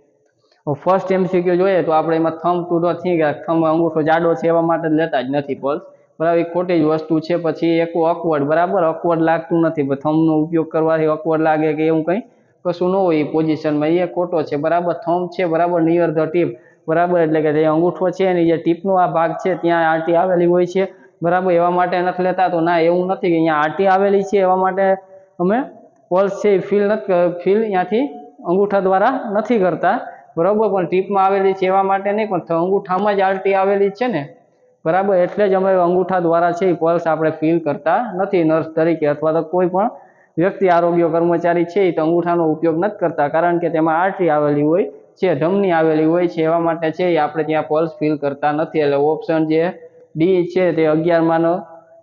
ફર્સ્ટ એમસીક્યુ જોઈએ તો આપણે એમાં thumb to the thing, thumb અંગૂઠો જાડો છે એવા માટે લેતા જ નથી પલ્સ, બરાબર, એ ખોટી જ વસ્તુ છે. પછી એક અકવર્ડ, બરાબર, અકવર્ડ લાગતું નથી, થમ્બનો ઉપયોગ કરવાથી અકવર્ડ લાગે કે એવું કંઈ કશું ન હોય એ પોઝિશનમાં, એ ખોટો છે, બરાબર. થમ્બ છે, બરાબર, નિયર ધ ટીપ, બરાબર, એટલે કે જે અંગૂઠો છે એની જે ટીપનો આ ભાગ છે ત્યાં આરટી આવેલી હોય છે, બરાબર, એવા માટે નથી લેતા. તો ના, એવું નથી કે અહીંયા આરટી આવેલી છે એવા માટે અમે પલ્સ છે એ ફીલ ત્યાંથી અંગૂઠા દ્વારા નથી કરતા, બરાબર, પણ ટીપમાં આવેલી છે એવા માટે નહીં, પણ અંગૂઠામાં જ આરટી આવેલી છે ને, બરાબર, એટલે જ અમે અંગૂઠા દ્વારા છે એ પલ્સ આપણે ફીલ કરતા નથી નર્સ તરીકે, અથવા તો કોઈ પણ વ્યક્તિ આરોગ્ય કર્મચારી છે એ તો અંગૂઠાનો ઉપયોગ નથી કરતા, કારણ કે તેમાં આરટી આવેલી હોય છે, ધમની આવેલી હોય છે, એવા માટે છે એ આપણે ત્યાં પલ્સ ફીલ કરતા નથી. એટલે ઓપ્શન જે ડી છે તે 11માનો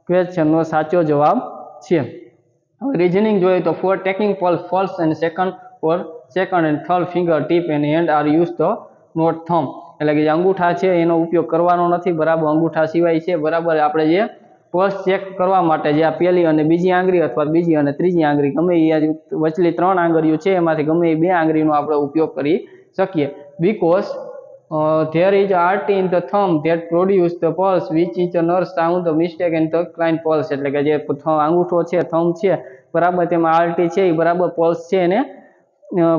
ક્વેશ્ચનનો સાચો જવાબ છે. રીઝનિંગ જોઈએ તો for taking pulse first and second and third finger tip and hand are use the not thumb, એટલે કે જે અંગૂઠા છે એનો ઉપયોગ કરવાનો નથી, બરાબર, અંગૂઠા સિવાય છે, બરાબર, આપણે જે પલ્સ ચેક કરવા માટે જે આ પહેલી અને બીજી આંગળી અથવા બીજી અને ત્રીજી આંગળી ગમે એ વચલી 3 આંગળીઓ છે એમાંથી ગમે એ 2 આંગળીનો આપણે ઉપયોગ કરી શકીએ. Because there is art in the thumb that produce the pulse which is the nerve sound the mistake and the client pulse. એટલે કે જે અંગૂઠો છે થંબ છે બરાબર તેમાં આરટી છે એ બરાબર પલ્સ છે એને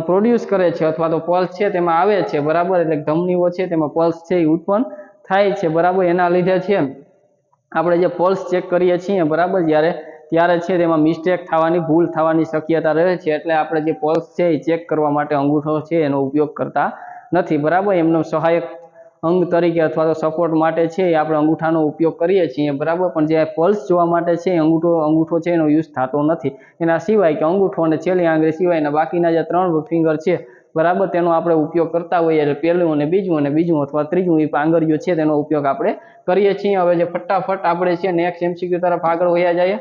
પ્રોડ્યુસ કરે છે અથવા તો પલ્સ છે તેમાં આવે છે બરાબર. એટલે ધમનીઓ છે તેમાં પલ્સ છે એ ઉત્પન્ન થાય છે બરાબર. એના લીધે છે આપણે જે પલ્સ ચેક કરીએ છીએ બરાબર ત્યારે છે તેમાં મિસ્ટેક થવાની ભૂલ થવાની શક્યતા રહે છે. એટલે આપણે જે પલ્સ છે એ ચેક કરવા માટે અંગૂઠો છે એનો ઉપયોગ કરતા નથી બરાબર. એમનો સહાયક અંગ તરીકે અથવા તો સપોર્ટ માટે છે એ આપણે અંગૂઠાનો ઉપયોગ કરીએ છીએ બરાબર. પણ જે પલ્સ જોવા માટે છે અંગૂઠો છે એનો યુઝ થતો નથી. એના સિવાય કે અંગૂઠો અને છેલ્લી આંગળી સિવાયના બાકીના જે 3 ફિંગર છે બરાબર તેનો આપણે ઉપયોગ કરતા હોઈએ. એટલે પહેલું અને બીજું અથવા ત્રીજું એ આંગળીઓ છે તેનો ઉપયોગ આપણે કરીએ છીએ. હવે જે ફટાફટ આપણે છે નેક્સ્ટ એમસીક્યુ તરફ આગળ વયા જઈએ.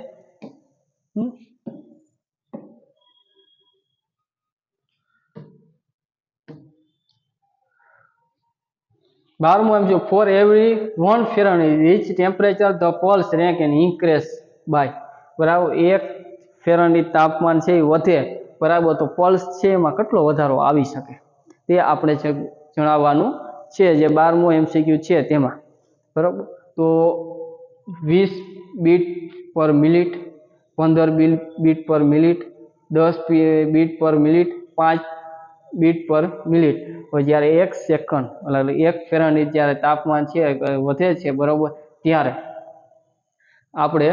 12મો એમ જો for every 1 Fahrenheit which temperature the pulse rank and increase by બરાબર 1 ફેરનહીટ તાપમાન છે એ વધે બરાબર તો પલ્સ છે એમાં કેટલો વધારો આવી શકે તે આપણે જણાવવાનું છે. જે 12મો એમસીક્યુ છે તેમાં બરાબર. તો 20 bit per minute, 15 bit per minute, 10 bit per minute, 5 bit per minute. જ્યારે 1 સેકન્ડ એટલે 1 ફેરનહીટ જ્યારે તાપમાન છે વધે છે બરાબર ત્યારે આપણે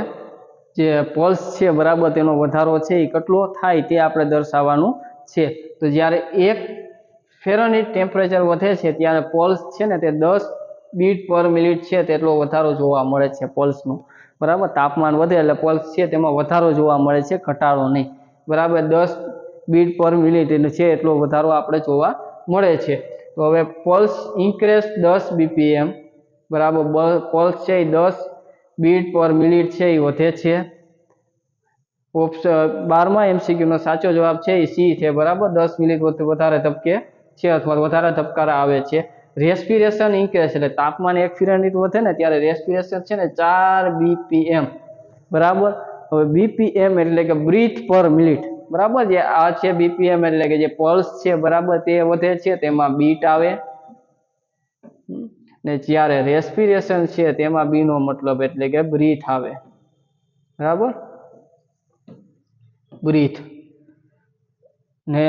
જે પલ્સ છે બરાબર તેનો વધારો છે એ કેટલો થાય તે આપણે દર્શાવવાનું છે. તો જ્યારે 1 ફેરનહીટ ટેમ્પરેચર વધે છે ત્યારે પલ્સ છે ને તે 10 બીટ પર મિનિટ છે તેટલો વધારો જોવા મળે છે પલ્સનો બરાબર. તાપમાન વધે એટલે પલ્સ છે તેમાં વધારો જોવા મળે છે, ઘટાડો નહીં બરાબર. 10 બીટ પર મિનિટ છે એટલો વધારો આપણે જોવા મળે છે. તો હવે પલ્સ ઇન્ક્રીઝ 10 બીપીએમ બરાબર. પલ્સ છે એ 10 બીટ પર મિનિટ છે એ વધે છે. ઓપ્શન 12મા એમસીક્યુનો સાચો જવાબ છે એ સી છે બરાબર. 10 મિનિટ વધારે ધબકે છે અથવા વધારે ધબકારા આવે છે. રેસ્પિરેશન ઇન્ક્રીઝ એટલે તાપમાન 1 ફેરનહીટ વધે ને ત્યારે રેસ્પિરેશન છે ને 4 બીપીએમ બરાબર. હવે બીપીએમ એટલે કે બ્રીથ પર મિનિટ બરાબર. જે આ છે બીપીએમ એટલે કે જે પલ્સ છે બરાબર તે વધે છે તેમાં બીટ આવે ને જ્યારે રેસ્પિરેશન છે તેમાં બી નો મતલબ એટલે કે બ્રીથ આવે બરાબર. બ્રીથ ને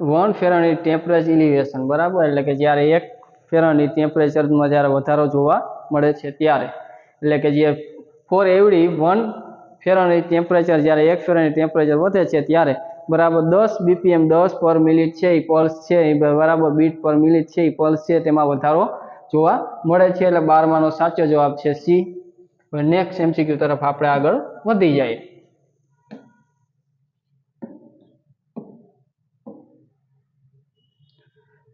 1 ફેરનહીટ ટેમ્પરેચર એલિવેશન બરાબર. એટલે કે જ્યારે 1 ફેરનહીટ ટેમ્પરેચરમાં જ્યારે વધારો જોવા મળે છે ત્યારે એટલે કે જે ફોર એવરી 1 ફેરનહીટ ટેમ્પરેચર જ્યારે 1 ફેરનહીટ ટેમ્પરેચર વધે છે ત્યારે બરાબર 10 બીપીએમ 10 પર મિનિટ છે એ પલ્સ છે એ બરાબર બીટ પર મિનિટ છે એ પલ્સ છે તેમાં વધારો જોવા મળે છે. એટલે 12માનો સાચો જવાબ છે સી. હવે નેક્સ્ટ એમસીક્યુ તરફ આપણે આગળ વધી જઈએ.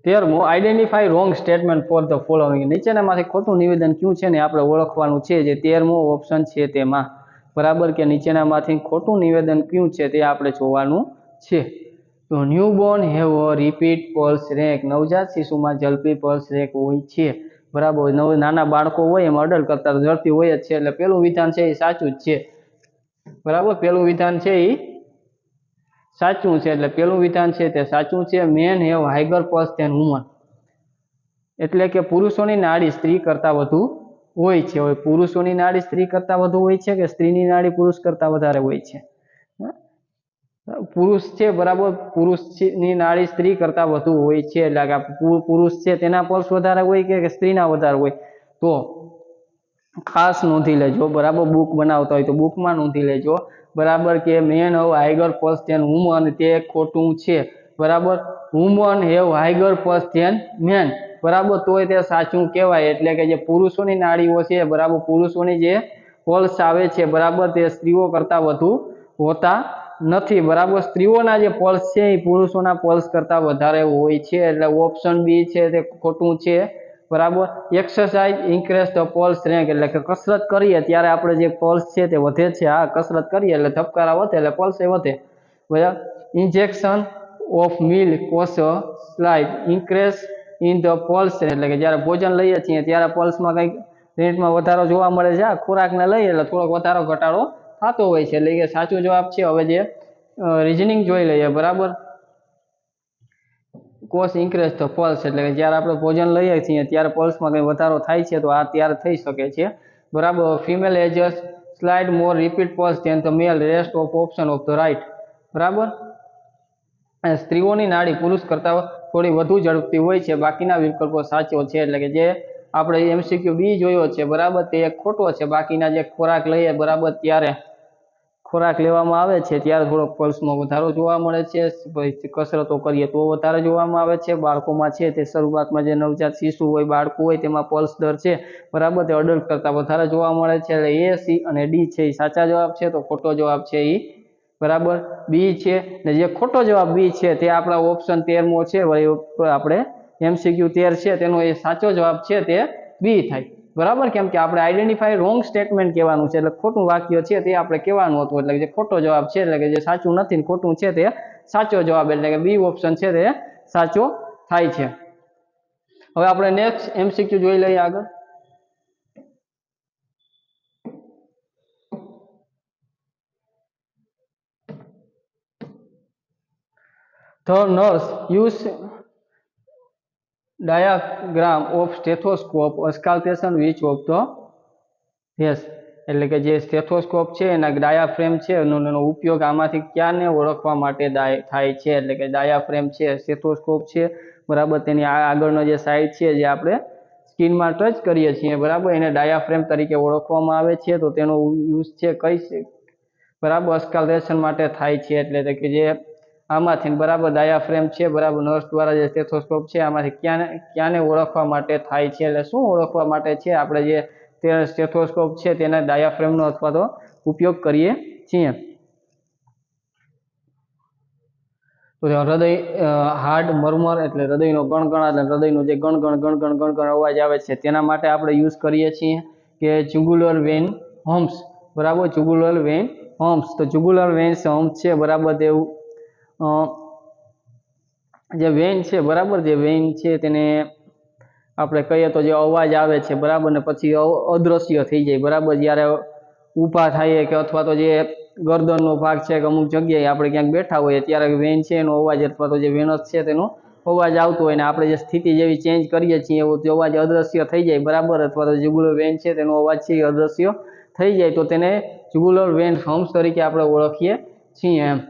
13મો identify wrong statement for the following. નીચેનામાંથી ખોટું નિવેદન કયું છે ને આપણે ઓળખવાનું છે. જે 13મો ઓપ્શન છે તેમાં બરાબર કે નીચેનામાંથી ખોટું નિવેદન કયું છે તે આપણે જોવાનું છે. તો newborn have repeat pulse rate. નવજાત શિશુમાં ઝડપી પલ્સ રેક હોય છે બરાબર. નાના બાળકો હોય એમાં અડલ્ટ કરતા ઝડપી હોય જ છે. એટલે પેલું વિધાન છે એ સાચું જ છે બરાબર. પેલું વિધાન છે એ સાચું છે. એટલે પેલું વિધાન છે તે સાચું છે. Men have higher pulse than women એટલે કે પુરુષોની નાડી સ્ત્રી કરતા વધુ હોય છે. હવે પુરુષોની નાડી સ્ત્રી કરતા વધુ હોય છે કે સ્ત્રીની નાડી પુરુષ કરતા વધારે હોય છે? પુરુષ છે બરાબર. પુરુષની નાડી સ્ત્રી કરતા વધુ હોય છે. એટલે કે પુરુષ છે તેના પલ્સ વધારે હોય કે સ્ત્રીના વધારે હોય? તો ખાસ નોંધી લેજો બરાબર. બુક બનાવતા હોય તો બુકમાં નોંધી લેજો બરાબર કે men have higher pulse than women તે ખોટું છે બરાબર. Women have higher pulse than men બરાબર તોય તે સાચું કહેવાય. એટલે કે જે પુરુષોની નાડીઓ છે બરાબર પુરુષોની જે પલ્સ આવે છે બરાબર તે સ્ત્રીઓ કરતા વધુ હોતા નથી બરાબર. સ્ત્રીઓના જે પલ્સ છે એ પુરુષોના પલ્સ કરતા વધારે હોય છે. એટલે ઓપ્શન બી છે તે ખોટું છે બરાબર. Exercise increase the pulse rank એટલે કે કસરત કરીએ ત્યારે આપણે જે પલ્સ છે તે વધે છે. હા કસરત કરીએ એટલે ધબકારા વધે એટલે પલ્સ એ વધે બરાબર. Injection of milk cos slide increase in the pulse એટલે કે જ્યારે ભોજન લઈએ છીએ ત્યારે પલ્સમાં કંઈક રેટમાં વધારો જોવા મળે છે. આ ખોરાકને લઈ એટલે થોડોક વધારો ઘટાડો થતો હોય છે, એટલે કે સાચો જવાબ છે. હવે જે રીઝનિંગ જોઈ લઈએ, બરાબર. કોસ ઇન્ક્રીઝ ધ પલ્સ, એટલે કે જ્યારે આપણે ભોજન લઈએ છીએ ત્યારે પલ્સમાં કંઈ વધારો થાય છે, તો આ ત્યારે થઈ શકે છે, બરાબર. Female ages slide more repeat pulse than the male, rest of option of the right, બરાબર. સ્ત્રીઓની નાડી પુરુષ કરતાં થોડી વધુ ઝડપથી હોય છે, બાકીના વિકલ્પો સાચો છે. એટલે કે જે આપણે MCQ બી જોયો છે, બરાબર, તે એક ખોટો છે. બાકીના જે ખોરાક લઈએ, બરાબર, ત્યારે ખોરાક લેવામાં આવે છે ત્યારે થોડોક પલ્સમાં વધારો જોવા મળે છે. કસરતો કરીએ તો વધારે જોવામાં આવે છે. બાળકોમાં છે તે શરૂઆતમાં જે નવજાત શિશુ હોય, બાળકો હોય, તેમાં પલ્સ દર છે, બરાબર, તે અડલ્ટ કરતાં વધારે જોવા મળે છે. એટલે એ, સી અને ડી છે એ સાચા જવાબ છે. તો ખોટો જવાબ છે એ, બરાબર, બી છે. ને જે ખોટો જવાબ બી છે તે આપણા ઓપ્શન 13મો છે, આપણે MCQ 13 છે તેનો એ સાચો જવાબ છે તે બી થાય, બરાબર. કેમ કે આપણે આઈડેન્ટિફાઈ રોંગ સ્ટેટમેન્ટ કહેવાનું છે, એટલે ખોટું વાક્ય છે તે આપણે કહેવાનું હતું, એટલે જે ખોટો જવાબ છે, એટલે કે જે સાચું નથી ને ખોટું છે તે સાચો જવાબ, એટલે કે બી ઓપ્શન છે તે સાચો થાય છે. હવે આપણે નેક્સ્ટ MCQ જોઈ લઈએ આગળ. The nurse use diagram of stethoscope auscultation which of the yes, એટલે કે જે સ્ટેથોસ્કોપ છે એના ડાયાફ્રેમ છે એનો ઉપયોગ આમાંથી ક્યાંને ઓળખવા માટે થાય છે. એટલે કે ડાયાફ્રેમ છે, સ્ટેથોસ્કોપ છે, બરાબર, તેની આગળનો જે સાઈડ છે જે આપણે સ્કિનમાં ટચ કરીએ છીએ, બરાબર, એને ડાયાફ્રેમ તરીકે ઓળખવામાં આવે છે. તો તેનો યુઝ છે કઈ, બરાબર, અસ્કાલેશન માટે થાય છે. એટલે કે જે આમાંથી, બરાબર, ડાયાફ્રેમ છે, બરાબર, નર્સ દ્વારા જે સ્ટેથોસ્કોપ છે આમાંથી ક્યાંને ઓળખવા માટે થાય છે. એટલે શું ઓળખવા માટે છે આપણે જે સ્ટેથોસ્કોપ છે તેના ડાયાફ્રેમનો અથવા તો ઉપયોગ કરીએ છીએ. તો હૃદય હાર્ડ મર્મર, એટલે હૃદયનો ગણગણાટ, એટલે હૃદયનો જે ગણગણ અવાજ આવે છે તેના માટે આપણે યુઝ કરીએ છીએ કે જુગુલર વેન હમ્સ, બરાબર, જુગુલર વેન હમ્સ. તો જુગુલર વેન હમ્સ છે, બરાબર, તેવું જે વેન છે, બરાબર, જે વેન છે તેને આપણે કહીએ તો જે અવાજ આવે છે, બરાબર, ને પછી અદ્રશ્ય થઈ જાય, બરાબર, જ્યારે ઊભા થઈએ કે અથવા તો જે ગરદનનો ભાગ છે કે અમુક જગ્યાએ આપણે ક્યાંક બેઠા હોઈએ ત્યારે વેન છે એનો અવાજ અથવા તો જે વેનસ છે તેનો અવાજ આવતો હોય ને આપણે જે સ્થિતિ જેવી ચેન્જ કરીએ છીએ એવો તે અવાજ અદ્રશ્ય થઈ જાય, બરાબર, અથવા તો જુગુલર વેન છે તેનો અવાજ છે અદ્રશ્ય થઈ જાય, તો તેને જુગુલર વેન હમ્સ તરીકે આપણે ઓળખીએ છીએ એમ.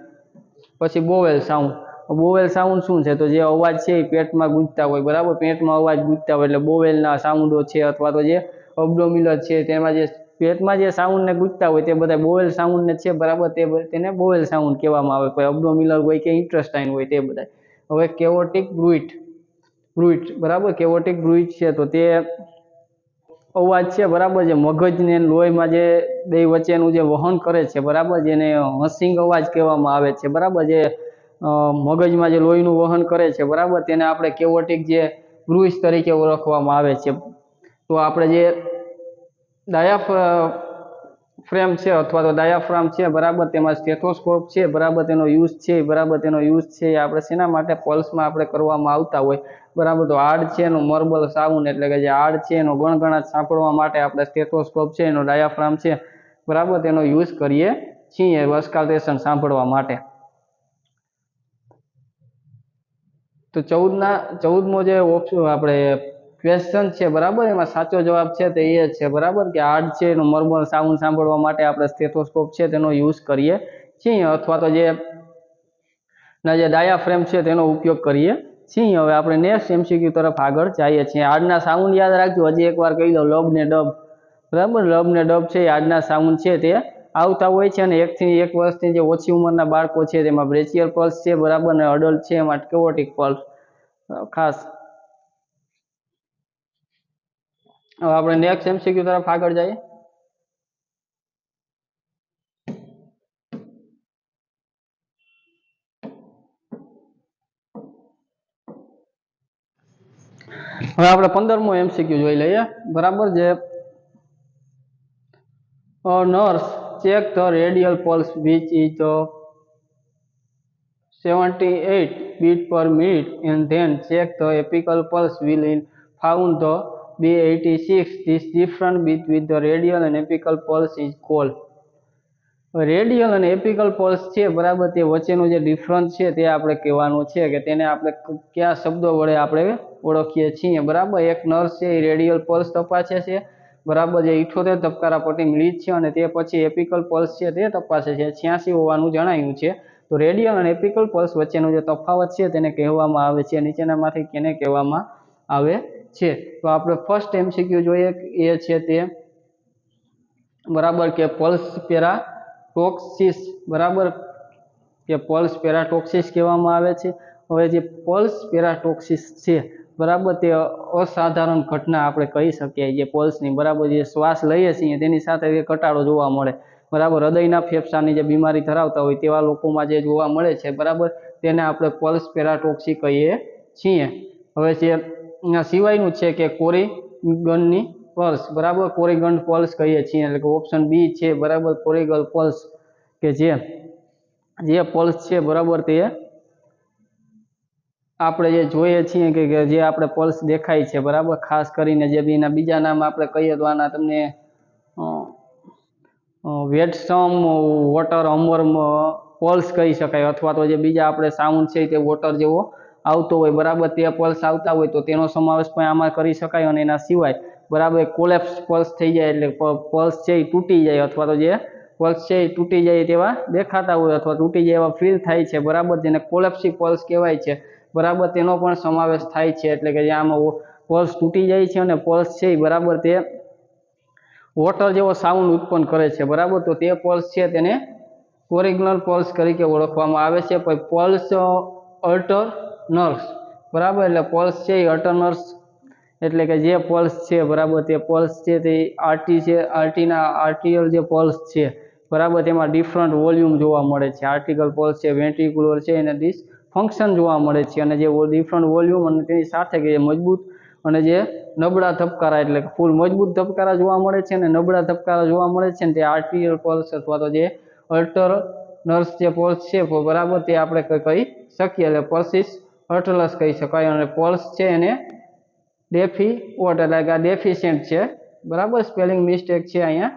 પછી બોવેલ સાઉન્ડ. બોવેલ સાઉન્ડ શું છે? તો જે અવાજ છે એ પેટમાં ગૂંજતા હોય, બરાબર, પેટમાં અવાજ ગૂંજતા હોય એટલે બોવેલના સાઉન્ડો છે, અથવા તો જે અબડોમિનલ છે તેમાં જે પેટમાં જે સાઉન્ડને ગૂંજતા હોય તે બધા બોવેલ સાઉન્ડને છે, બરાબર, તેને બોવેલ સાઉન્ડ કહેવામાં આવે. કોઈ અબડોમિનલ હોય કે ઇન્ટેસ્ટાઇન હોય તે બધા. હવે કેવોટિક બ્રુઇટ, બરાબર, કેવોટિક બ્રુઇટ છે તો તે અવાજ છે, બરાબર, જે મગજને લોહીમાં જે બે વચ્ચેનું જે વહન કરે છે, બરાબર, જેને હસિંગ અવાજ કહેવામાં આવે છે, બરાબર, જે મગજમાં જે લોહીનું વહન કરે છે, બરાબર, તેને આપણે કેવોટિક જે બ્રુઇસ તરીકે ઓળખવામાં આવે છે. તો આપણે જે ડાયાફ્રેમ છે અથવા તો ડાયાફ્રામ છે, બરાબર, તેમાં સ્ટેથોસ્કોપ છે, બરાબર, તેનો યુઝ છે, બરાબર, તેનો યુઝ છે આપણે શેના માટે પલ્સમાં આપણે કરવામાં આવતા હોય, બરાબર. તો હાર્ડ છે એનો મર્બલ સાઉન્ડ, એટલે કે જે હાર્ડ છે એનો ગણગણાટ સાંભળવા માટે આપણે સ્ટેથોસ્કોપ છે એનો ડાયાફ્રામ છે, બરાબર, તેનો યુઝ કરીએ છીએ અસ્કાલ્ટેશન સાંભળવા માટે. તો 14મો જે આપણે ક્વેશ્ચન છે, બરાબર, એમાં સાચો જવાબ છે તે એ છે, બરાબર, કે હાર્ડ છે એનો મર્મલ સાઉન્ડ સાંભળવા માટે આપણે સ્ટેથોસ્કોપ છે તેનો યુઝ કરીએ છીએ, અથવા તો જે ડાયાફ્રેમ છે તેનો ઉપયોગ કરીએ છીએ. હવે આપણે નેક્સ્ટ MCQ તરફ આગળ જઈએ છીએ. હાર્ડના સાઉન્ડ યાદ રાખજો, હજી એકવાર કહી દો, લબ ને ડબ, બરાબર, લબ ને ડબ છે એ હાર્ડના સાઉન્ડ છે તે આવતા હોય છે, અને 1 થી 1 વર્ષની જે ઓછી ઉંમરના બાળકો છે તેમાં બ્રેચિયલ પલ્સ છે, બરાબર, અને અડલ્ટ છે એમાં કેવોટિક પલ્સ ખાસ. હવે આપણે નેક્સ્ટ MCQ તરફ આગળ જઈએ. હવે આપણે 15મો MCQ જોઈ લઈએ, બરાબર, જે nurse check the radial pulse which is 78 beat per minute and then check the apical pulse will found the B86. This difference between the radial and apical pulse is called. Radial અને એપિકલ pulse છે બરાબર, તે વચ્ચેનો જે difference છે તે આપણે કહેવાનું છે કે તેને આપણે કયા શબ્દો વડે આપણે ઓળખીએ છીએ બરાબર. એક નર્સ છે એ રેડિયલ પલ્સ તપાસે છે બરાબર, જે 78 ધબકારા પ્રતિ મિનિટ છે, અને તે પછી એપિકલ પલ્સ છે તે તપાસે છે 86 હોવાનું જણાયું છે. તો રેડિયલ અને એપિકલ પલ્સ વચ્ચેનો જે તફાવત છે તેને કહેવામાં આવે છે, નીચેનામાંથી કેને કહેવામાં આવે છે. તો આપણે ફર્સ્ટ MCQ જોઈએ એ છે તે બરાબર કે પલ્સ પેરાટોક્સિસ બરાબર, કે પલ્સ પેરાટોક્સિસ કહેવામાં આવે છે. હવે જે પલ્સ પેરાટોક્સિસ છે બરાબર, તે અસાધારણ ઘટના આપણે કહી શકીએ જે પલ્સની બરાબર, જે શ્વાસ લઈએ છીએ તેની સાથે ઘટાડો જોવા મળે બરાબર. હૃદયના ફેફસાની જે બીમારી ધરાવતા હોય તેવા લોકોમાં જે જોવા મળે છે બરાબર, તેને આપણે પલ્સ પેરાટોક્સી કહીએ છીએ. હવે જે સિવાયનું છે કે કોરિગનની પલ્સ બરાબર, કોરિગન પલ્સ કહીએ છીએ, એટલે કે ઓપ્શન બી છે બરાબર, કોરિગલ પલ્સ, કે જે પલ્સ છે બરાબર, તે આપણે જે જોઈએ છીએ કે જે આપણે પલ્સ દેખાય છે બરાબર, ખાસ કરીને જે એના બીજા નામ આપણે કહીએ તો આના તમને વેટસમ વોટર હમર પલ્સ કહી શકાય, અથવા તો જે બીજા આપણે સાઉન્ડ છે તે વોટર જેવો આવતો હોય બરાબર, તે પલ્સ આવતા હોય તો તેનો સમાવેશ પણ આમાં કરી શકાય. અને એના સિવાય બરાબર કોલેપ્સ પલ્સ થઈ જાય, એટલે પલ્સ છે એ તૂટી જાય, અથવા તો જે પલ્સ છે એ તૂટી જાય તેવા દેખાતા હોય અથવા તૂટી જાય એવા ફીલ થાય છે બરાબર, જેને કોલેપ્સી પલ્સ કહેવાય છે બરાબર, તેનો પણ સમાવેશ થાય છે. એટલે કે જે આમાં પલ્સ તૂટી જાય છે અને પલ્સ છે બરાબર તે વોટર જેવો સાઉન્ડ ઉત્પન્ન કરે છે બરાબર, તો તે પલ્સ છે તેને કોરિગ્નલ પલ્સ તરીકે ઓળખવામાં આવે છે. પછી પલ્સ અલ્ટરનર્સ બરાબર, એટલે પલ્સ છે એ અલ્ટરનર્સ, એટલે કે જે પલ્સ છે બરાબર, તે પલ્સ છે તે આરટી છે, આર્ટિયલ જે પલ્સ છે બરાબર, તેમાં ડિફરન્ટ વોલ્યુમ જોવા મળે છે. આર્ટિકલ પલ્સ છે, વેન્ટ્રિક્યુલર છે, એને ડિસફંક્શન જોવા મળે છે, અને જે ડિફરન્ટ વોલ્યુમ અને તેની સાથે કે મજબૂત અને જે નબળા ધબકારા, એટલે ફૂલ મજબૂત ધબકારા જોવા મળે છે અને નબળા ધબકારા જોવા મળે છે, ને તે આર્ટિયલ પલ્સ અથવા તો જે અલ્ટરનર્સ જે પલ્સ છે બરાબર, તે આપણે કહી શકીએ, એટલે પલ્સિસ અલ્ટરનર્સ કહી શકાય. અને પલ્સ છે એને ડેફિઓટ, એટલે કે આ ડેફિશિયન્ટ છે બરાબર, સ્પેલિંગ મિસ્ટેક છે અહીંયા,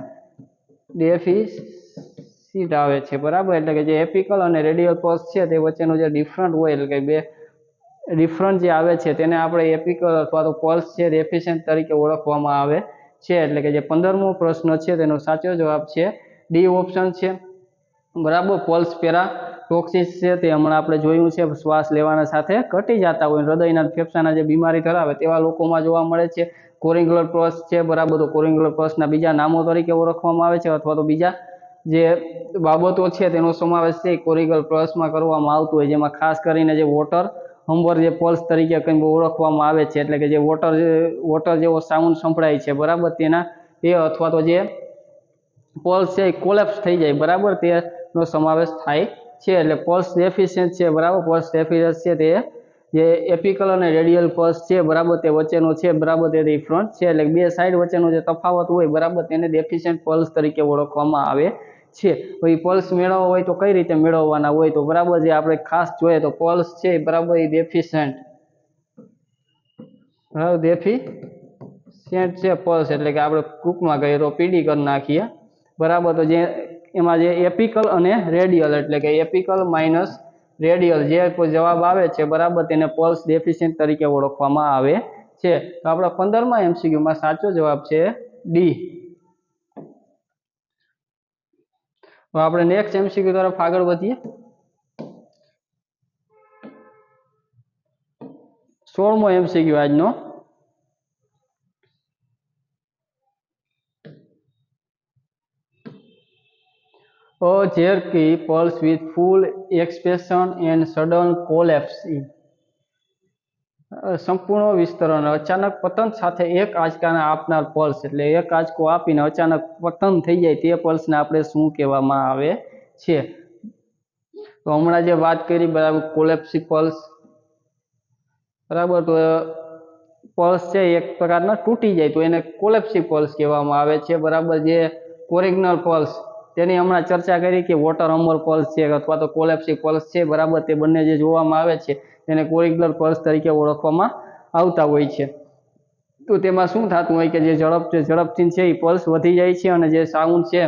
ડેફિસિટ આવે છે બરાબર, એટલે કે જે એપિકલ અને રેડિયલ પલ્સ છે તે વચ્ચેનો જે ડિફરન્ટ હોય, એટલે કે બે ડિફરન્ટ જે આવે છે તેને આપણે એપિકલ અથવા તો પલ્સ છે ડેફિશિયન્ટ તરીકે ઓળખવામાં આવે છે. એટલે કે જે 15મો પ્રશ્ન છે તેનો સાચો જવાબ છે ડી ઓપ્શન છે બરાબર. પલ્સ પેરાટોક્સિસ છે તે હમણાં આપણે જોયું છે, શ્વાસ લેવાના સાથે ઘટી જતા હોય, હૃદયના ફેફસાના જે બીમારી ધરાવે તેવા લોકોમાં જોવા મળે છે. કોરિગ્યુલર પલ્સ છે બરાબર, તો કોરિગ્યુલર પલ્સના બીજા નામો તરીકે ઓળખવામાં આવે છે, અથવા તો બીજા જે બાબતો છે તેનો સમાવેશ છે કોરિગ્યુલર પલ્સમાં કરવામાં આવતો હોય, જેમાં ખાસ કરીને જે વોટર હમ્બર જે પલ્સ તરીકે કંઈ ઓળખવામાં આવે છે, એટલે કે જે વોટર જેવો સાઉન્ડ સંભળાય છે બરાબર, તેના એ અથવા તો જે પલ્સ છે એ કોલેપ્સ થઈ જાય બરાબર, તેનો સમાવેશ થાય છે. એટલે પલ્સ ડેફિશિયન્ટ છે બરાબર, પલ્સ ડેફિશિયન્ટ છે તે જે એપિકલ અને રેડિયલ પલ્સ છે બરાબર, તે વચ્ચેનો છે બરાબર, તે ડિફરન્ટ છે, એટલે બે સાઈડ વચ્ચેનો જે તફાવત હોય બરાબર, તેને ડેફિશિયન્ટ પલ્સ તરીકે ઓળખવામાં આવે છે. પછી પલ્સ મેળવવા હોય તો કઈ રીતે મેળવવાના હોય તો બરાબર, જે આપણે ખાસ જોઈએ તો પલ્સ છે બરાબર એ ડેફિશિયન્ટ છે પલ્સ, એટલે કે આપણે ટૂંકમાં કહીએ તો પીડી કરી નાખીએ બરાબર. તો જે એમાં જે એપિકલ અને રેડિયલ, એટલે કે એપિકલ માઇનસ રેડિયલ જે જવાબ આવે છે બરાબર, તેને પલ્સ ડેફિશિયન્ટ તરીકે ઓળખવામાં આવે છે. તો આપણા 15મા MCQમાં સાચો જવાબ છે ડી. તો આપણે નેક્સ્ટ MCQ તરફ આગળ વધીએ. 16મો MCQ આજનો. A jerky pulse with full expansion and sudden collapse. સંપૂર્ણ વિસ્તરણ, અચાનક પતન સાથે એક આંચકાને આપનાર પલ્સ, એટલે એક આંચકો આપીને અચાનક પતન થઈ જાય તે પલ્સને આપણે શું કહેવામાં આવે છે? તો હમણાં જે વાત કરી બરાબર, કોલેપ્સી પલ્સ બરાબર, તો પલ્સ છે એક પ્રકારના તૂટી જાય તો એને કોલેપ્સી પલ્સ કહેવામાં આવે છે બરાબર. જે કોરિગ્નલ પલ્સ તેની હમણાં ચર્ચા કરી કે વોટર હમ્બર પલ્સ છે અથવા તો કોલેપ્સી પલ્સ છે બરાબર, તે બંને જે જોવામાં આવે છે તેને કોરિગ્યુલર પલ્સ તરીકે ઓળખવામાં આવતા હોય છે. તો તેમાં શું થતું હોય કે જે ઝડપથી છે એ પલ્સ વધી જાય છે અને જે સાઉન્ડ છે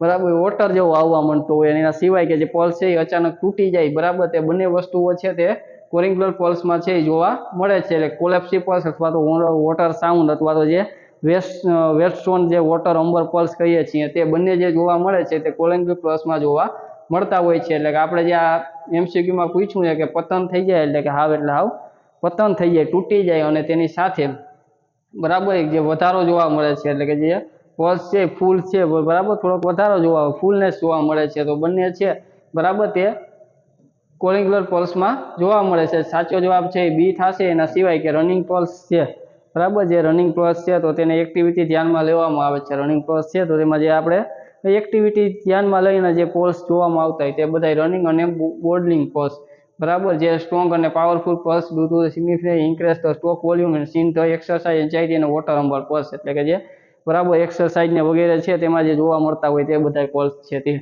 બરાબર વોટર જેવો આવવા માંડતો હોય અને એના સિવાય કે જે પલ્સ છે એ અચાનક તૂટી જાય બરાબર તે બંને વસ્તુઓ છે તે કોરિંગ્યુલર પલ્સમાં છે એ જોવા મળે છે એટલે કોલેપ્સિવ પલ્સ અથવા તો વોટર સાઉન્ડ અથવા તો જે વેસ્ટસ્ટોન જે વોટર અંબર પલ્સ કહીએ છીએ તે બંને જે જોવા મળે છે તે કોરિંગ્યુલર પલ્સમાં જોવા મળતા હોય છે એટલે કે આપણે જે આ એમસીક્યુમાં પૂછ્યું છે કે પતન થઈ જાય એટલે કે હાવ એટલે હાવ પતન થઈ જાય તૂટી જાય અને તેની સાથે બરાબર જે વધારો જોવા મળે છે એટલે કે જે પલ્સ છે ફૂલ છે બરાબર થોડોક વધારો જોવા ફૂલનેસ જોવા મળે છે તો બંને છે બરાબર તે કોરિંગ્યુલર પલ્સમાં જોવા મળે છે સાચો જવાબ છે એ બી થશે એના સિવાય કે રનિંગ પલ્સ છે બરાબર જે રનિંગ પલ્સ છે તો તેને એક્ટિવિટી ધ્યાનમાં લેવામાં આવે છે રનિંગ પલ્સ છે તો તેમાં જે આપણે એક્ટિવિટી ધ્યાનમાં લઈને જે પલ્સ જોવામાં આવતા હોય તે બધા રનિંગ અને બોર્ડલિંગ પલ્સ બરાબર જે સ્ટ્રોંગ અને powerful pulse due to significant increase the stoke volume and seen the exercise anxiety અને વોટર અંબર પલ્સ એટલે કે જે બરાબર એક્સરસાઇઝ ને વગેરે છે તેમાં જે જોવા મળતા હોય તે બધા પલ્સ છે તે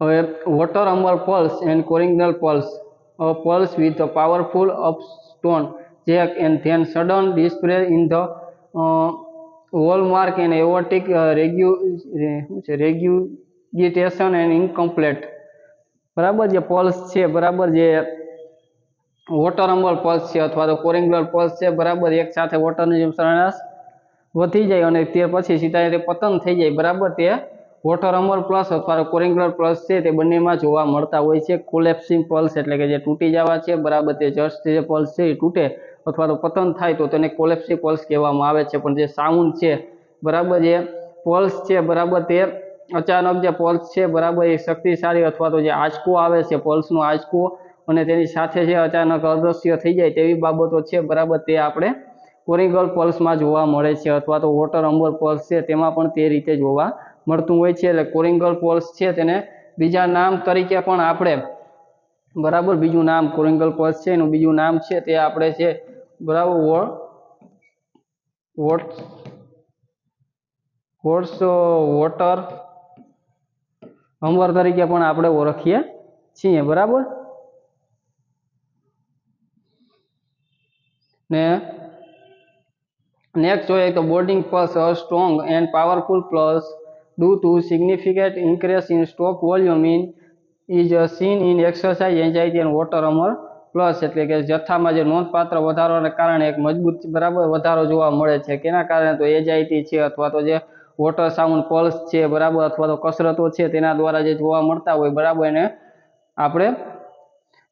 હવે water hammer pulse and Corrigan pulse pulse with the powerful upstroke jerk and then sudden display in the wallmark and aortic regurgitation and incomplete બરાબર જે પલ્સ છે બરાબર જે વોટર અંબર પલ્સ છે અથવા તો કોરિંગ્યુલર પલ્સ છે બરાબર એક સાથે વોટરની જેમ સરેરાશ વધી જાય અને તે પછી સીધા તે પતન થઈ જાય બરાબર તે વોટર અંબર પલ્સ અથવા તો કોરિંગ્યુલર પલ્સ છે તે બંનેમાં જોવા મળતા હોય છે કોલેપ્સિંગ પલ્સ એટલે કે જે તૂટી જવા છે બરાબર તે જસ્ટ જે પલ્સ છે એ તૂટે અથવા તો પતન થાય તો તેને કોલેપ્સિવ પલ્સ કહેવામાં આવે છે પણ જે સાઉન્ડ છે બરાબર જે પલ્સ છે બરાબર તે અચાનક જે પલ્સ છે બરાબર એ શક્તિશાળી અથવા તો જે આંચકો આવે છે પલ્સનો આંચકો અને તેની સાથે જે અચાનક અદૃશ્ય થઈ જાય તેવી બાબતો છે બરાબર તે આપણે કોરિંગ્યુલર પલ્સમાં જોવા મળે છે અથવા તો વોટર અંબર પલ્સ છે તેમાં પણ તે રીતે જોવા મળતું હોય છે એટલે કોરિંગ્યુલર પલ્સ છે તેને બીજા નામ તરીકે પણ આપણે બરાબર બીજું નામ કોરિંગ્યુલર પલ્સ છે એનું બીજું નામ છે તે આપણે છે બરાબર વોટર અંબર તરીકે પણ આપણે ઓળખીએ છીએ બરાબર ને નેક્સ્ટ જોઈએ તો boarding pulse strong and powerful pulse due to significant increase in stroke volume is seen in exercise anxiety and water hammer plus એટલે કે જથ્થામાં જે નોંધપાત્ર વધારાને કારણે એક મજબૂત બરાબર વધારો જોવા મળે છે કેના કારણે તો એન્ઝાઇટી છે અથવા તો જે વોટર સાઉન્ડ પલ્સ છે બરાબર અથવા તો કસરતો છે તેના દ્વારા જે જોવા મળતા હોય બરાબર એને આપણે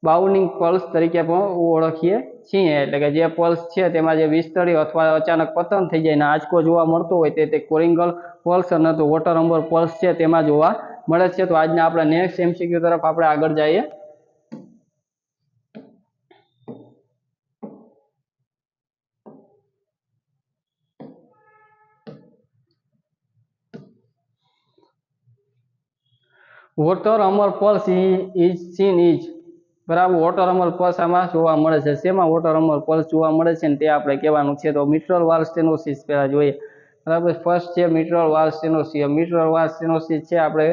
બાઉન્ડિંગ પલ્સ તરીકે પણ ઓળખીએ છીએ એટલે કે જે પલ્સ છે તેમાં જે વિસ્તરી અથવા અચાનક પતન થઈ જાય અને આંચકો જોવા મળતો હોય તે કોરિંગ્યુલર પલ્સ અને તો વોટર અંબર પલ્સ છે તેમાં જોવા મળે છે તો આજના આપણે નેક્સ્ટ એમસીક્યુ તરફ આપણે આગળ જઈએ water hammer pulse is seen is બરાબર વોટર અંબર પલ્સ આમાં જોવા મળે છે શેમાં વોટર અંબર પલ્સ જોવા મળે છે ને તે આપણે કહેવાનું છે તો મિટ્રલ વાલ્વ સ્ટેનોસિસ પહેલા જોઈએ બરાબર ફર્સ્ટ છે મિટ્રલ વાલ્વ સ્ટેનોસિસ છે આપણે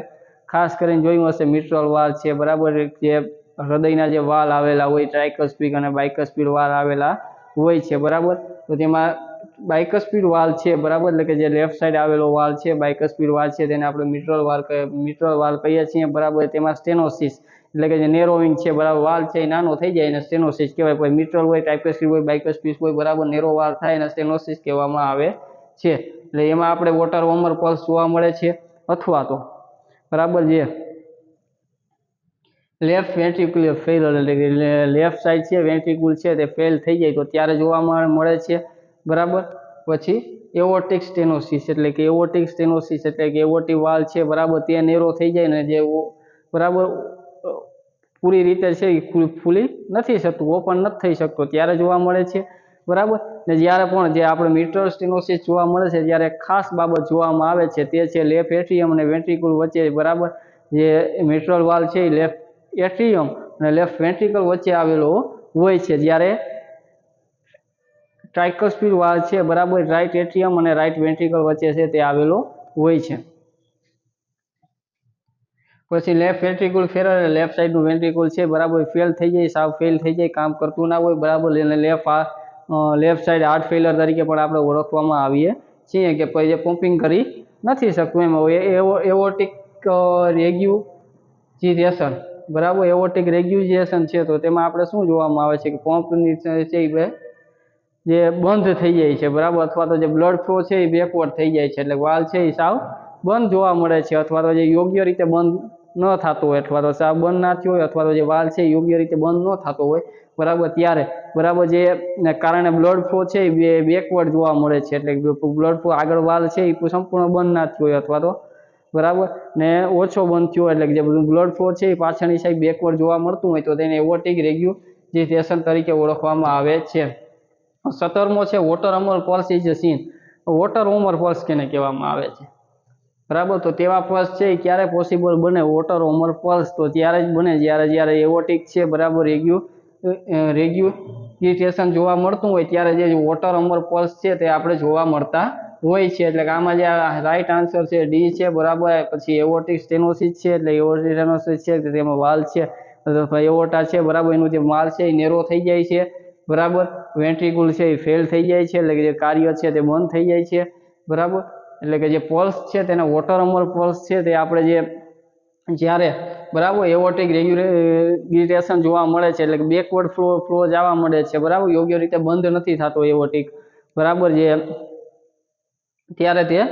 ખાસ કરીને જોયું હશે મિટ્રલ વાલ્વ છે બરાબર જે હૃદયના જે વાલ આવેલા હોય ટ્રાઇકસ્પિડ અને બાયકસ્પિડ વાલ આવેલા હોય છે બરાબર તો તેમાં બાયકસ્પિડ વાલ છે બરાબર એટલે કે જે લેફ્ટ સાઈડ આવેલો વાલ છે બાયકસ્પિડ વાલ છે તેને આપણે મિટ્રલ વાલ કહીએ છીએ બરાબર તેમાં સ્ટેનોસિસ એટલે કે જે નેરોવિંગ છે બરાબર વાલ છે એ નાનો થઈ જાય અને સ્ટેનોસિસ કહેવાય કોઈ મિટ્રલ હોય ટ્રાઇકસ્પિડ હોય બાયકસ્પિડ હોય બરાબર નેરો વાલ થાય અને સ્ટેનોસિસ કહેવામાં આવે છે એટલે એમાં આપણે વોટર અંબર પલ્સ જોવા મળે છે અથવા તો બરાબર જે લેફ્ટ વેન્ટ્રિક્યુલર ફેઇલર એટલે કે લેફ્ટ સાઈડ છે વેન્ટ્રિક્યુલ છે તે ફેલ થઈ જાય તો ત્યારે જોવા મળે છે બરાબર પછી એઓર્ટિક સ્ટેનોસિસ એટલે કે એઓર્ટિક વાલ છે બરાબર તે નેરો થઈ જાય ને જે બરાબર પૂરી રીતે છે એ ફૂલી નથી શકતું ઓપન નથી થઈ શકતો ત્યારે જોવા મળે છે બરાબર ને જ્યારે પણ જે આપણે મિટ્રલ સ્ટેનોસિસ જોવા મળે છે ત્યારે ખાસ બાબત જોવામાં આવે છે તે છે લેફ્ટ એટ્રિયમ અને વેન્ટ્રિક્યુલ વચ્ચે બરાબર જે મિટ્રલ વાલ છે એ લેફ્ટ એટ્રિયમ અને લેફ્ટ વેન્ટ્રિકલ વચ્ચે આવેલો હોય છે જ્યારે ટ્રાઇકસ્પિડ વાલ છે બરાબર રાઇટ એટ્રિયમ અને રાઇટ વેન્ટ્રિકલ વચ્ચે છે તે આવેલો હોય છે પછી લેફ્ટ વેન્ટ્રિકલ ફેરર લેફ્ટ સાઈડનું વેન્ટ્રિકલ છે બરાબર ફેલ થઈ જાય સાવ ફેલ થઈ જાય કામ કરતું ના હોય બરાબર એને લેફ્ટ સાઈડ હાર્ટ ફેલર તરીકે પણ આપણે ઓળખવામાં આવીએ છીએ કે પછી જે પમ્પિંગ કરી નથી શકતું એમ એવોર્ટિક રેગ્યુલેશન બરાબર એવોર્ટિક રેગ્યુલેશન છે તો તેમાં આપણે શું જોવામાં આવે છે કે પંપની છે એ જે બંધ થઈ જાય છે બરાબર અથવા તો જે બ્લડ ફ્લો છે એ બેકવર્ડ થઈ જાય છે એટલે વાલ છે એ સાવ બંધ જોવા મળે છે અથવા તો જે યોગ્ય રીતે બંધ ન થતો હોય અથવા તો સાવ બંધ ના થયો હોય અથવા તો જે વાલ છે યોગ્ય રીતે બંધ ન થતો હોય બરાબર ત્યારે બરાબર જે કારણે બ્લડ ફ્લો છે એ બેકવર્ડ જોવા મળે છે એટલે બ્લડ ફ્લો આગળ વાલ છે એ સંપૂર્ણ બંધ ના થયો હોય અથવા તો બરાબર ને ઓછો બંધ થયો એટલે જે બ્લડ ફ્લો છે એ પાછળની સાઈડ બેકવર્ડ જોવા મળતું હોય તો તેને એવોર્ટિક રેગ્યુલેશન તરીકે ઓળખવામાં આવે છે 17મો છે water Amar pulse is scene water Omar pulse કેને કહેવામાં આવે છે બરાબર તો તેવા પલ્સ છે એ ક્યારે પોસિબલ બને વોટર ઓમર પલ્સ તો ત્યારે જ બને જ્યારે એવોર્ટિક છે બરાબર રેગ્યુલેશન જોવા મળતું હોય ત્યારે જે વોટર અમર પલ્સ છે તે આપણે જોવા મળતા હોય છે એટલે કે આમાં જે રાઈટ આન્સર છે ડી છે બરાબર પછી એવોર્ટિક સ્ટેનોસિસ છે એટલે એવોર્ટિક સ્ટેનોસિસ છે તેમાં વાલ છે એવોર્ટા છે બરાબર એનું જે વાલ છે એ નેરો થઈ જાય છે બરાબર વેન્ટ્રિકલ છે એ ફેલ થઈ જાય છે એટલે કે જે કાર્ય છે તે બંધ થઈ જાય છે બરાબર એટલે કે જે પલ્સ છે તેના વોટર અમર પલ્સ છે તે આપણે જે જ્યારે બરાબર એવોર્ટિક રેગ્યુલેશન જોવા મળે છે એટલે કે બેકવર્ડ ફ્લો જવા મળે છે બરાબર યોગ્ય રીતે બંધ નથી થતો એવોર્ટિક બરાબર જે ત્યારે તે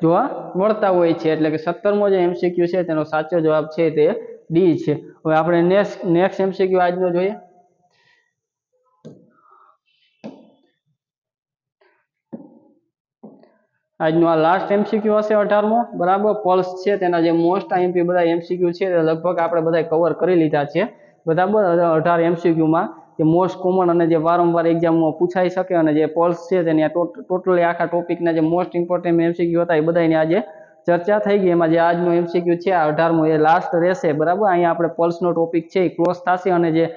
જોવા મળતા હોય છે એટલે કે 17મો જે એમસીક્યુ છે તેનો સાચો જવાબ છે તે ડી છે હવે આપણે નેક્સ્ટ એમસીક્યુ આજનો જોઈએ આજનો આ લાસ્ટ એમસીક્યુ હશે 18મો બરાબર પલ્સ છે તેના જે મોસ્ટ આઈએમપી બધા એમસીક્યુ છે લગભગ આપણે બધા કવર કરી લીધા છે બરાબર 18 એમસીક્યુમાં જે મોસ્ટ કોમન અને જે વારંવાર એક્ઝામમાં પૂછાઈ શકે અને જે પલ્સ છે તેની ટોટલી આખા ટોપિકના જે મોસ્ટ ઇમ્પોર્ટન્ટ એમસીક્યુ હતા એ બધાની આજે ચર્ચા થઈ ગઈ એમાં જે આજનો એમસીક્યુ છે આ 18મો એ લાસ્ટ રહેશે બરાબર અહીંયા આપણે પલ્સનો ટોપિક છે એ ક્લોઝ થશે અને જે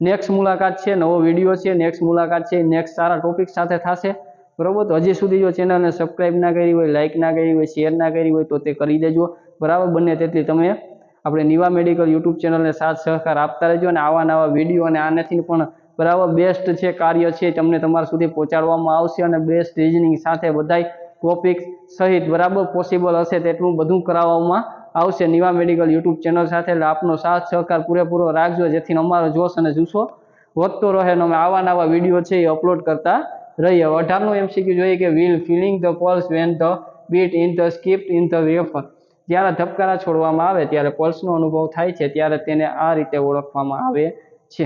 નેક્સ્ટ મુલાકાત છે નવો વિડીયો છે નેક્સ્ટ મુલાકાત છે નેક્સ્ટ સારા ટોપિક સાથે થશે બરાબર તો હજી સુધી જો ચેનલને સબસ્ક્રાઇબ ના કરી હોય લાઇક ના કરી હોય શેર ના કરી હોય તો તે કરી દેજો બરાબર બંને તેટલી તમે આપણે નિવા મેડિકલ યુટ્યુબ ચેનલને સાથ સહકાર આપતા રહેજો અને આવા નવા વિડીયો અને આનાથી પણ બરાબર બેસ્ટ છે કાર્ય છે તમને તમારા સુધી પહોંચાડવામાં આવશે અને બેસ્ટ રિઝનિંગ સાથે બધાય ટોપિક સહિત બરાબર પોસિબલ હશે તેટલું બધું કરાવવામાં આવશે નિવા મેડિકલ યુટ્યુબ ચેનલ સાથે એટલે આપનો સાથ સહકાર પૂરેપૂરો રાખજો જેથી અમારો જોશ અને જુસ્સો વધતો રહે અને અમે આવા નવા વિડીયો છે એ અપલોડ કરતા રહીએ 18નું એમસીક્યુ જોઈએ કે will feeling the pulse when the bit in the skipped in the wafer જ્યારે ધબકારા છોડવામાં આવે ત્યારે પલ્સનો અનુભવ થાય છે ત્યારે તેને આ રીતે ઓળખવામાં આવે છે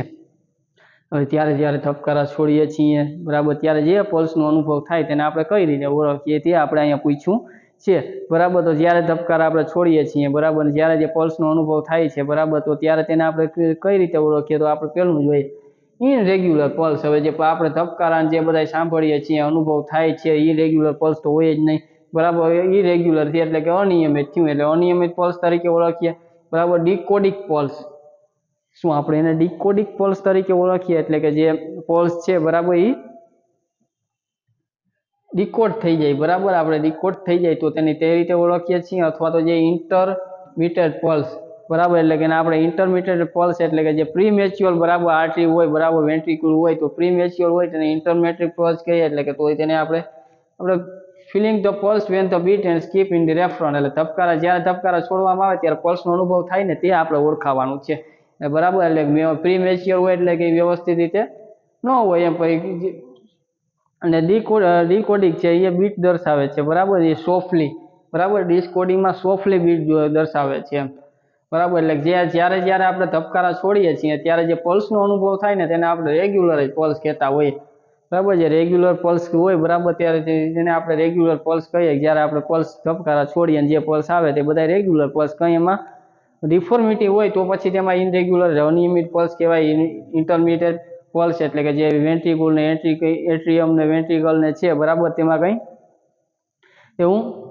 હવે જ્યારે ધબકારા છોડીએ છીએ બરાબર ત્યારે જે પલ્સનો અનુભવ થાય તેને આપણે કઈ રીતે ઓળખીએ તે આપણે અહીંયા પૂછ્યું છે બરાબર તો જ્યારે ધબકારા આપણે છોડીએ છીએ બરાબર જ્યારે જે પલ્સનો અનુભવ થાય છે બરાબર તો ત્યારે તેને આપણે કઈ રીતે ઓળખીએ તો આપણે પહેલું જોઈએ ઇનરેગ્યુલર પલ્સ હવે જે આપણે ધબકારા જે બધા સાંભળીએ છીએ અનુભવ થાય છે ઇરેગ્યુલર પલ્સ તો હોય જ નહીં બરાબર ઇરેગ્યુલર છે એટલે કે અનિયમિત થયું એટલે અનિયમિત પલ્સ તરીકે ઓળખીએ બરાબર ડિકોડિક પલ્સ શું આપણે એને ડિકોડિક પલ્સ તરીકે ઓળખીએ એટલે કે જે પલ્સ છે બરાબર એ ડિકોડ થઈ જાય બરાબર આપણે ડિકોડ થઈ જાય તો તેને તે રીતે ઓળખીએ છીએ અથવા તો જે ઇન્ટરમીડિયેટ પલ્સ બરાબર એટલે કે આપણે ઇન્ટરમીડિયેટ પલ્સ એટલે કે જે પ્રીમેચ્યોર બરાબર આર્ટરી હોય બરાબર વેન્ટ્રિકલ હોય તો પ્રીમેચ્યોર હોય તેને ઇન્ટરમીડિયેટ પલ્સ કહીએ એટલે કે તો તેને આપણે feeling the pulse when the beat and skip in the reference એટલે ધબકારા જ્યારે ધબકારા છોડવામાં આવે ત્યારે પલ્સનો અનુભવ થાય ને તે આપણે ઓળખાવાનું છે બરાબર એટલે પ્રીમેચ્યોર હોય એટલે કે વ્યવસ્થિત રીતે ન હોય એમ પછી અને ડીકોડિંગ છે એ બીટ દર્શાવે છે બરાબર એ સોફ્ટલી બરાબર ડિકોડિંગમાં સોફ્ટલી બીટ દર્શાવે છે બરાબર એટલે જ્યારે આપણે ધબકારા છોડીએ છીએ ત્યારે જે પલ્સનો અનુભવ થાય ને તેને આપણે રેગ્યુલર પલ્સ કહેતા હોઈએ બરાબર જે રેગ્યુલર પલ્સ હોય બરાબર ત્યારે જેને આપણે રેગ્યુલર પલ્સ કહીએ જ્યારે આપણે પલ્સ ધબકારા છોડીએ જે પલ્સ આવે તે બધા રેગ્યુલર પલ્સ કંઈ એમાં ડિફોર્મિટી હોય તો પછી તેમાં ઇનરેગ્યુલર અનિયમિત પલ્સ કહેવાય ઇન્ટરમીડિયેટ પલ્સ એટલે કે જે વેન્ટ્રિકલ ને એટ્રિયમ ને વેન્ટ્રિકલ ને છે બરાબર તેમાં કંઈ એવું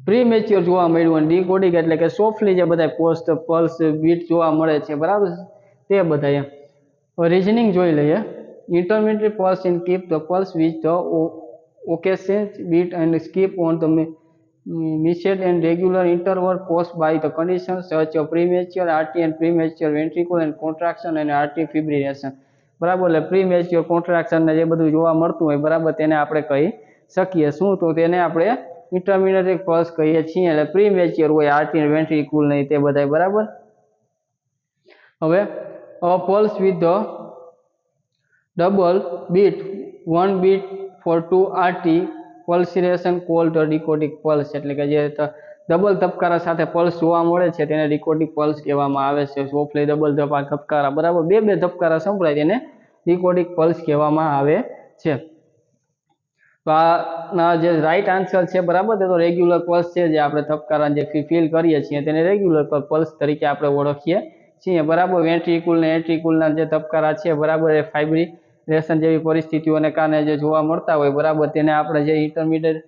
પ્રીમેચ્યોર જોવા મળ્યું અને ડીકોડિંગ એટલે કે સોફ્ટલી જે બધા પોસ્ટ પલ્સ બીટ જોવા મળે છે બરાબર તે બધા એમ રીઝનિંગ જોઈ લઈએ intermittent pulse in keep the pulse with the occasional beat and skip on the measured and regular interval caused by the conditions such as premature RT and premature ventricle and contraction and RT fibrillation બરાબર. એટલે pre mature contraction ને જે બધું જોવા મળતું હોય બરાબર તેને આપણે કહી શકીએ શું તો તેને આપણે ઇન્ટરમિડિયેટ પલ્સ કહીએ છીએ. એટલે પ્રી મેચ્યોર હોય આરટી વેન્ટ્રિક્યુલ નહીં તે બધા બરાબર. હવે pulse with the double beat 1 beat for 2 RT pulsation called dicrotic pulse એટલે કે જે ડબલ ધબકારા સાથે પલ્સ જોવા મળે છે તેને ડિકોટિક પલ્સ કહેવામાં આવે છે. સોફ્ટલી ડબલ ધબકારા બરાબર બે ધબકારા સંભળાય તેને ડિકોટિક પલ્સ કહેવામાં આવે છે. તો આના જે રાઈટ આન્સર છે બરાબર તે તો રેગ્યુલર પલ્સ છે. જે આપણે ધબકારા જે ફીલ કરીએ છીએ તેને રેગ્યુલર પલ્સ તરીકે આપણે ઓળખીએ છીએ બરાબર. વેન્ટ્રિક્યુલ ને એન્ટ્રિક્યુલના જે ધબકારા છે બરાબર એ ફાઇબ્રિલેશન જેવી પરિસ્થિતિઓને કારણે જે જોવા મળતા હોય બરાબર તેને આપણે જે ઇન્ટરમિડિયેટ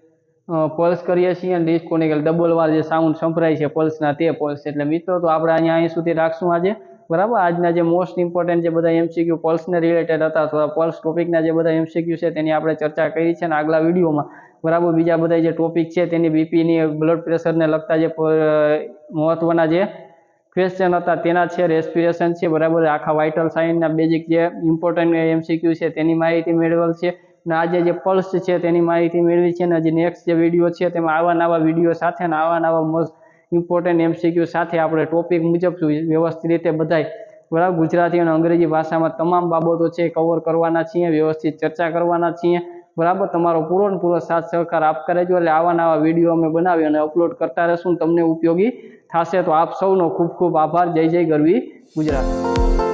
પલ્સ કરીએ છીએ અને ડિસ્કોનિક ડબલ વાર જે સાઉન્ડ સંભળાય છે પલ્સના તે પલ્સ. એટલે મિત્રો તો આપણે અહીંયા અહીં સુધી રાખશું આજે બરાબર. આજના જે મોસ્ટ ઇમ્પોર્ટન્ટ જે બધા એમસીક્યુ પલ્સને રિલેટેડ હતા અથવા પલ્સ ટોપિકના જે બધા એમસીક્યુ છે તેની આપણે ચર્ચા કરી છે અને આગલા વિડીયોમાં બરાબર બીજા બધા જે ટોપિક છે તેની બીપીની બ્લડ પ્રેશરને લગતા જે મહત્વના જે ક્વેશ્ચન હતા તેના છે, રેસ્પિરેશન છે બરાબર, આખા વાઇટલ સાઇનના બેઝિક જે ઇમ્પોર્ટન્ટ એમસીક્યુ છે તેની માહિતી મેળવેલ છે અને આજે જે પલ્સ છે તેની માહિતી મેળવી છે. અને હજી નેક્સ્ટ જે વિડીયો છે તેમાં આવા નવા વિડીયો સાથે અને આવા નવા મોસ્ટ ઇમ્પોર્ટન્ટ એમસીક્યુ સાથે આપણે ટોપિક મુજબ વ્યવસ્થિત રીતે બધાય બરાબર ગુજરાતી અને અંગ્રેજી ભાષામાં તમામ બાબતો છે કવર કરવાના છીએ, વ્યવસ્થિત ચર્ચા કરવાના છીએ બરાબર. તમારો પૂરો સાથ સહકાર આપતા રહેજો. એટલે આવા નવા વિડીયો અમે બનાવી અને અપલોડ કરતા રહેશું. તમને ઉપયોગી થશે. તો આપ સૌનો ખૂબ ખૂબ આભાર. જય જય ગરવી ગુજરાત.